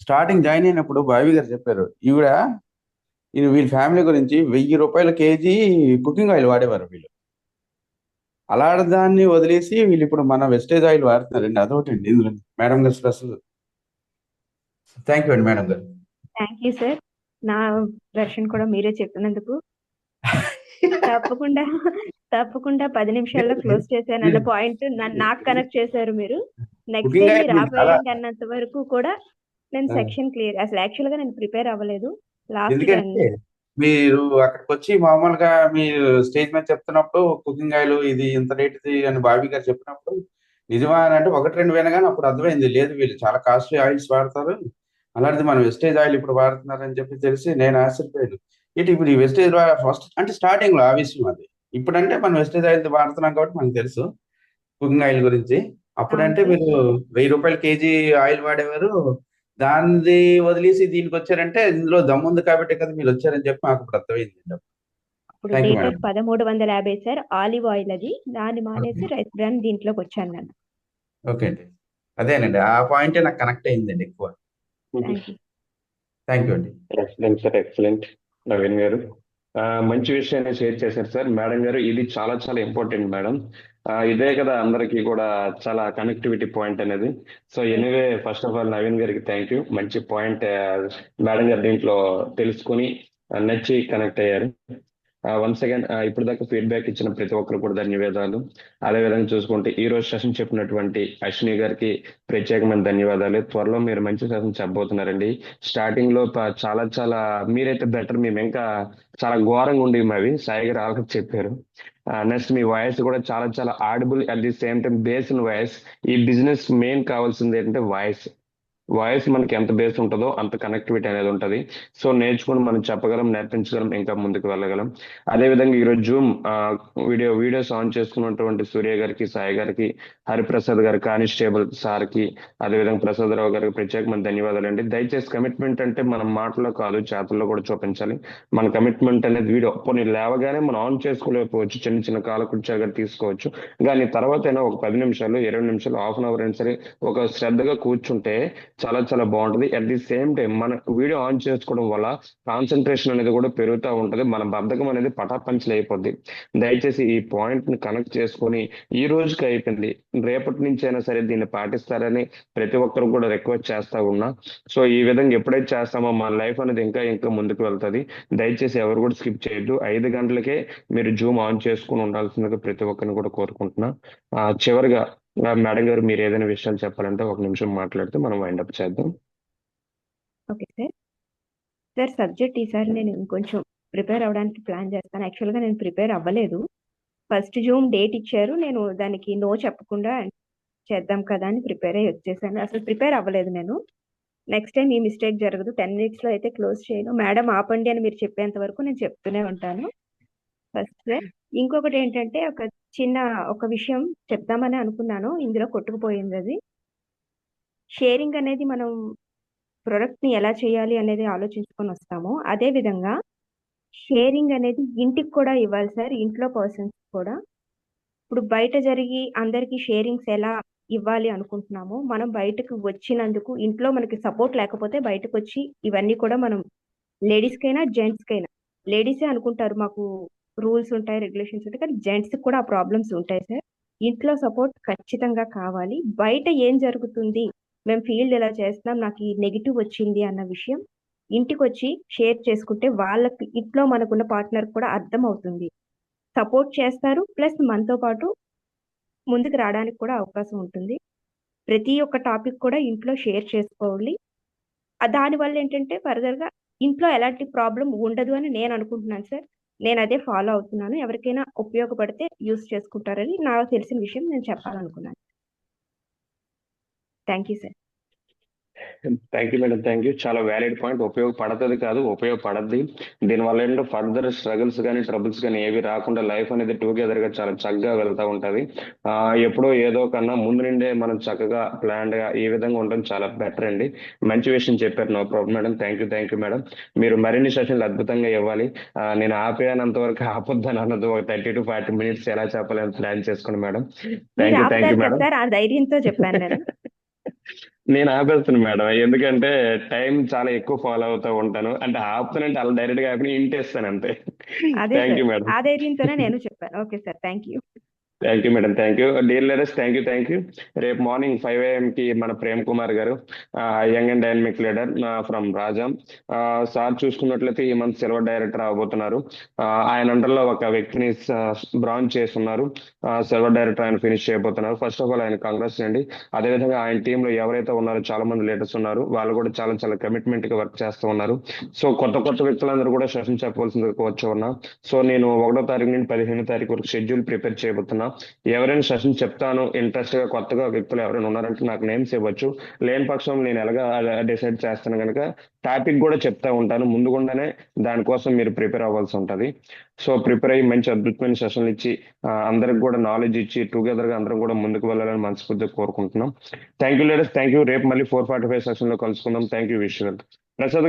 స్టార్టింగ్ జాయిన్ అయినప్పుడు బావి గారు చెప్పారు ఈవిడ వీళ్ళ ఫ్యామిలీ గురించి 1000 రూపాయల కేజీ కుకింగ్ ఆయిల్ వాడేవారు వీళ్ళు. అలా దాన్ని వదిలేసి వీళ్ళు ఇప్పుడు మన వెస్టేజ్ ఆయిల్ వాడుతున్నారండి. అదొకటి అండి ఇందులో మేడం గారు స్పెషల్. థ్యాంక్ యూ అండి మేడం గారు. Thank you sir. నా వెర్షన్ కూడా మీరే చెప్పినందుకు తప్పకుండా 10 నిమిషాల్లో క్లోజ్ చేశాను అన్న పాయింట్ నాకు కనెక్ట్ చేశారు మీరు. నెక్స్ట్ డే మీరు ఆపేయండి అన్నంత వరకు కూడా నేను సెక్షన్ క్లియర్. అసలు యాక్చువల్ గా నేను ప్రిపేర్ అవ్వలేదు. ఎందుకంటే మీరు అక్కడికి వచ్చి మామూలుగా మీరు స్టేజ్ మీద చెప్తున్నప్పుడు కుకింగ్ ఆయిల్ ఇది ఇంత రేట్ అని బాబీ గారు చెప్పినప్పుడు నిజమా అని అంటే 1-2 వినగానే అప్పుడు అర్థమైంది లేదు వీళ్ళు చాలా కాస్ట్లీ ఆయిల్స్ వాడతారు, అలాంటిది మనం వెస్టేజ్ ఆయిల్ ఇప్పుడు వాడుతున్నారని చెప్పి తెలిసి నేను ఆశ్చర్యపోయాను. ఇప్పుడు ఈ వెస్టేజ్ ఫస్ట్ అంటే స్టార్టింగ్ లో ఆ విషయం అది. ఇప్పుడంటే మనం వెస్టేజ్ ఆయిల్ వాడుతున్నాం కాబట్టి మనకు తెలుసు కుకింగ్ ఆయిల్ గురించి. అప్పుడంటే మీరు 1000 రూపాయల కేజీ ఆయిల్ వాడేవారు, దాన్ని వదిలేసి దీనికి వచ్చారంటే ఇందులో దమ్ముంది కాబట్టి కదా మీరు వచ్చారని చెప్పి మాకు ఇప్పుడు అర్థమైంది. ఇప్పుడు లీటర్ 1350 సార్ ఆలివ్ ఆయిల్ అది, దాన్ని మానేసి రైస్ బ్రాన్ దీంట్లోకి వచ్చాను నేను. ఓకే అండి, అదేనండి ఆ పాయింట్ నాకు కనెక్ట్ అయిందండి ఎక్కువ. థ్యాంక్ యూ అండి. Excellent sir, excellent. నవీన్ గారు మంచి విషయాన్ని షేర్ చేశారు సార్. మేడం గారు ఇది చాలా చాలా ఇంపార్టెంట్ మేడం. ఇదే కదా అందరికీ కూడా చాలా కనెక్టివిటీ పాయింట్ అనేది. So anyway first of all Naveen గారికి థ్యాంక్ యూ. మంచి పాయింట్ మేడం గారు దీంట్లో తెలుసుకుని నచ్చి కనెక్ట్ అయ్యారు. వన్స్ అగైన్ ఇప్పుడు దాకా ఫీడ్బ్యాక్ ఇచ్చిన ప్రతి ఒక్కరు కూడా ధన్యవాదాలు. అదేవిధంగా చూసుకుంటే ఈ రోజు సెషన్ చెప్పినటువంటి అశ్విని గారికి ప్రత్యేకమైన ధన్యవాదాలు. త్వరలో మీరు మంచి సెషన్ చెప్పబోతున్నారండి. స్టార్టింగ్ లో చాలా చాలా మీరైతే బెటర్, మేము ఇంకా చాలా ఘోరంగా ఉండేవి మావి. సాయి గారు ఆల్రెడీ చెప్పారు. నెక్స్ట్ మీ వాయిస్ కూడా చాలా చాలా audible, at the same time base in voice. ఈ బిజినెస్ మెయిన్ కావాల్సింది ఏంటంటే వాయిస్. వాయిస్ మనకి ఎంత బేస్ ఉంటుందో అంత కనెక్టివిటీ అనేది ఉంటుంది. సో నేర్చుకుని మనం చెప్పగలం, నేర్పించగలం, ఇంకా ముందుకు వెళ్ళగలం. అదేవిధంగా ఈరోజు జూమ్ వీడియోస్ ఆన్ చేసుకున్నటువంటి సూర్య గారికి, సాయి గారికి, హరిప్రసాద్ గారి, కానిస్టేబుల్ సార్కి, అదేవిధంగా ప్రసాదరావు గారికి ప్రత్యేకమైన ధన్యవాదాలు అండి. దయచేసి కమిట్మెంట్ అంటే మనం మాటల్లో కాదు, చేతుల్లో కూడా చూపించాలి. మన కమిట్మెంట్ అనేది వీడియో పోనీ లేవగానే మనం ఆన్ చేసుకోలేకపోవచ్చు, చిన్న చిన్న కాలకృత్యాలుగా తీసుకోవచ్చు. కానీ తర్వాత అయినా ఒక 10 నిమిషాలు, 20 నిమిషాలు, హాఫ్ అన్ అవర్ అయినా సరే ఒక శ్రద్ధగా కూర్చుంటే చాలా చాలా బాగుంటుంది. అట్ ది సేమ్ టైం మన వీడియో ఆన్ చేసుకోవడం వల్ల కాన్సన్ట్రేషన్ అనేది కూడా పెరుగుతూ ఉంటుంది. మన బద్ధకం అనేది పటాపంచలు అయిపోద్ది. దయచేసి ఈ పాయింట్ ని కనెక్ట్ చేసుకొని ఈ రోజుకి అయిపోయింది, రేపటి నుంచి అయినా సరే దీన్ని పాటిస్తారని ప్రతి ఒక్కరు కూడా రిక్వెస్ట్ చేస్తా ఉన్నా. సో ఈ విధంగా ఎప్పుడైతే చేస్తామో మన లైఫ్ అనేది ఇంకా ఇంకా ముందుకు వెళ్తుంది. దయచేసి ఎవరు కూడా స్కిప్ చేయొద్దు. 5 గంటలకే మీరు జూమ్ ఆన్ చేసుకుని ఉండాల్సిందిగా ప్రతి ఒక్కరిని కూడా కోరుకుంటున్నా. చివరిగా మేడం గారు మీరు ఏదైనా విషయాలు చెప్పాలంటే 1 నిమిషం మాట్లాడితే మనం వైండప్ చేద్దాం. Okay sir. సార్ సబ్జెక్ట్ ఈసారి నేను ఇంకొంచెం ప్రిపేర్ అవ్వడానికి ప్లాన్ చేస్తాను. యాక్చువల్గా నేను ప్రిపేర్ అవ్వలేదు. ఫస్ట్ జూమ్ డేట్ ఇచ్చారు, నేను దానికి నో చెప్పకుండా చేద్దాం కదా అని ప్రిపేర్ అయ్యి వచ్చేసాను. అసలు ప్రిపేర్ అవ్వలేదు నేను. నెక్స్ట్ టైం ఈ మిస్టేక్ జరగదు. 10 minutes లో అయితే క్లోజ్ చేయను. మేడం ఆపండి అని మీరు చెప్పేంత వరకు నేను చెప్తూనే ఉంటాను. First sir. ఇంకొకటి ఏంటంటే ఒక విషయం చెప్దామని అనుకున్నాను, ఇందులో కొట్టుకుపోయింది అది. షేరింగ్ అనేది మనం ప్రొడక్ట్ ని ఎలా చేయాలి అనేది ఆలోచించుకొని వస్తాము. అదే విధంగా షేరింగ్ అనేది ఇంటికి కూడా ఇవ్వాలి సార్, ఇంట్లో పర్సన్స్ కూడా. ఇప్పుడు బయట జరిగి అందరికి షేరింగ్స్ ఎలా ఇవ్వాలి అనుకుంటున్నాము, మనం బయటకు వచ్చినందుకు ఇంట్లో మనకి సపోర్ట్ లేకపోతే బయటకు వచ్చి ఇవన్నీ కూడా మనం లేడీస్కైనా జెంట్స్కైనా, లేడీసే అనుకుంటారు మాకు రూల్స్ ఉంటాయి, రెగ్యులేషన్స్ ఉంటాయి, కానీ జెంట్స్ కూడా ఆ ప్రాబ్లమ్స్ ఉంటాయి సార్. ఇంట్లో సపోర్ట్ ఖచ్చితంగా కావాలి. బయట ఏం జరుగుతుంది, మేము ఫీల్డ్ ఎలా చేస్తున్నాం, నాకు ఈ నెగిటివ్ వచ్చింది అన్న విషయం ఇంటికి వచ్చి షేర్ చేసుకుంటే వాళ్ళకి, ఇంట్లో మనకున్న పార్ట్నర్ కూడా అర్థం అవుతుంది, సపోర్ట్ చేస్తారు. ప్లస్ మనతో పాటు ముందుకు రావడానికి కూడా అవకాశం ఉంటుంది. ప్రతి ఒక్క టాపిక్ కూడా ఇంట్లో షేర్ చేసుకోవాలి. దానివల్ల ఏంటంటే ఫర్దర్గా ఇంట్లో ఎలాంటి ప్రాబ్లం ఉండదు అని నేను అనుకుంటున్నాను సార్. నేను అదే ఫాలో అవుతున్నాను. ఎవరికైనా ఉపయోగపడితే యూస్ చేసుకుంటారని నాకు తెలిసిన విషయం నేను చెప్పాలనుకున్నాను. Thank you sir. Thank you madam, thank you. చాలా వ్యాలిడ్ పాయింట్. ఉపయోగపడుతుంది కాదు, ఉపయోగపడద్ది. దీనివల్ల ఏంటో ఫర్దర్ స్ట్రగుల్స్ కానీ ట్రబుల్స్ కానీ ఏవి రాకుండా లైఫ్ అనేది టుగెదర్ గా చాలా చక్కగా వెళ్తూ ఉంటది. ఎప్పుడో ఏదో కన్నా ముందు నుండే మనం చక్కగా ప్లాన్డ్ గా ఈ విధంగా ఉండడం చాలా బెటర్ అండి. మంచి విషయం చెప్పారు. No problem madam. Thank you madam. మీరు మరిన్ని సెషన్లు అద్భుతంగా ఇవ్వాలి. నేను ఆపేయనంత వరకు ఆపొద్దని అన్నది ఒక 30 to 40 minutes ఎలా చెప్పాలని ప్లాన్ చేసుకోండి madam. Thank you madam. Sir ఆ ధైర్యంతో చెప్పాను నేను. నేను ఆపేస్తాను మేడం, ఎందుకంటే టైం చాలా ఎక్కువ ఫాలో అవుతూ ఉంటాను. అంటే ఆపుతానంటే అలా డైరెక్ట్ గా ఆపి ఇంటేస్తాను అంతే. అదే థ్యాంక్ యూ సార్, మేడం. ఆ ధైర్యంతోనే నేను చెప్పాను. Okay sir, thank you. Thank you madam, thank you. Dear leaders, thank you. రేపు మార్నింగ్ 5 AM కి మన ప్రేమ్ కుమార్ గారు, young and dynamic leader from Rajam sir చూసుకున్నట్లయితే ఈ మంత్ సిల్వర్ డైరెక్టర్ అవబోతున్నారు. ఆయన అండర్లో ఒక వ్యక్తిని బ్రాంజ్ చేస్తున్నారు. సిల్వర్ డైరెక్టర్ ఆయన ఫినిష్ చేయబోతున్నారు. ఫస్ట్ ఆఫ్ ఆల్ ఆయన కాంగ్రెస్ అండి. అదేవిధంగా ఆయన టీంలో ఎవరైతే ఉన్నారో చాలా మంది లీడర్స్ ఉన్నారు, వాళ్ళు కూడా చాలా చాలా కమిట్మెంట్ గా వర్క్ చేస్తూ ఉన్నారు. సో కొత్త వ్యక్తులందరూ కూడా సెషన్ చెప్పవలసింది వచ్చి ఉన్నా. సో నేను 1వ తారీఖు నుండి 15వ తారీఖు వరకు షెడ్యూల్ ప్రిపేర్ చేయబోతున్నా. ఎవరైనా సెషన్ చెప్తాను ఇంట్రెస్ట్ గా కొత్తగా వ్యక్తులు ఎవరైనా ఉన్నారంటే నాకు నేమ్స్ ఇవ్వచ్చు. లేని పక్షం నేను ఎలాగా డిసైడ్ చేస్తాను కనుక టాపిక్ కూడా చెప్తా ఉంటాను. ముందుగానే దానికోసం మీరు ప్రిపేర్ అవ్వాల్సి ఉంటుంది. సో ప్రిపేర్ అయ్యి మంచి అద్భుతమైన సెషన్లు ఇచ్చి అందరికి కూడా నాలెడ్జ్ ఇచ్చి టుగెదర్ గా అందరం కూడా ముందుకు వెళ్ళాలని మనస్ఫూర్తిగా కోరుకుంటున్నాం. Thank you leaders, thank you. రేపు మళ్ళీ 4:45 సెషన్ లో కలుసుకుందాం. Thank you. విష్ ప్రసాద్.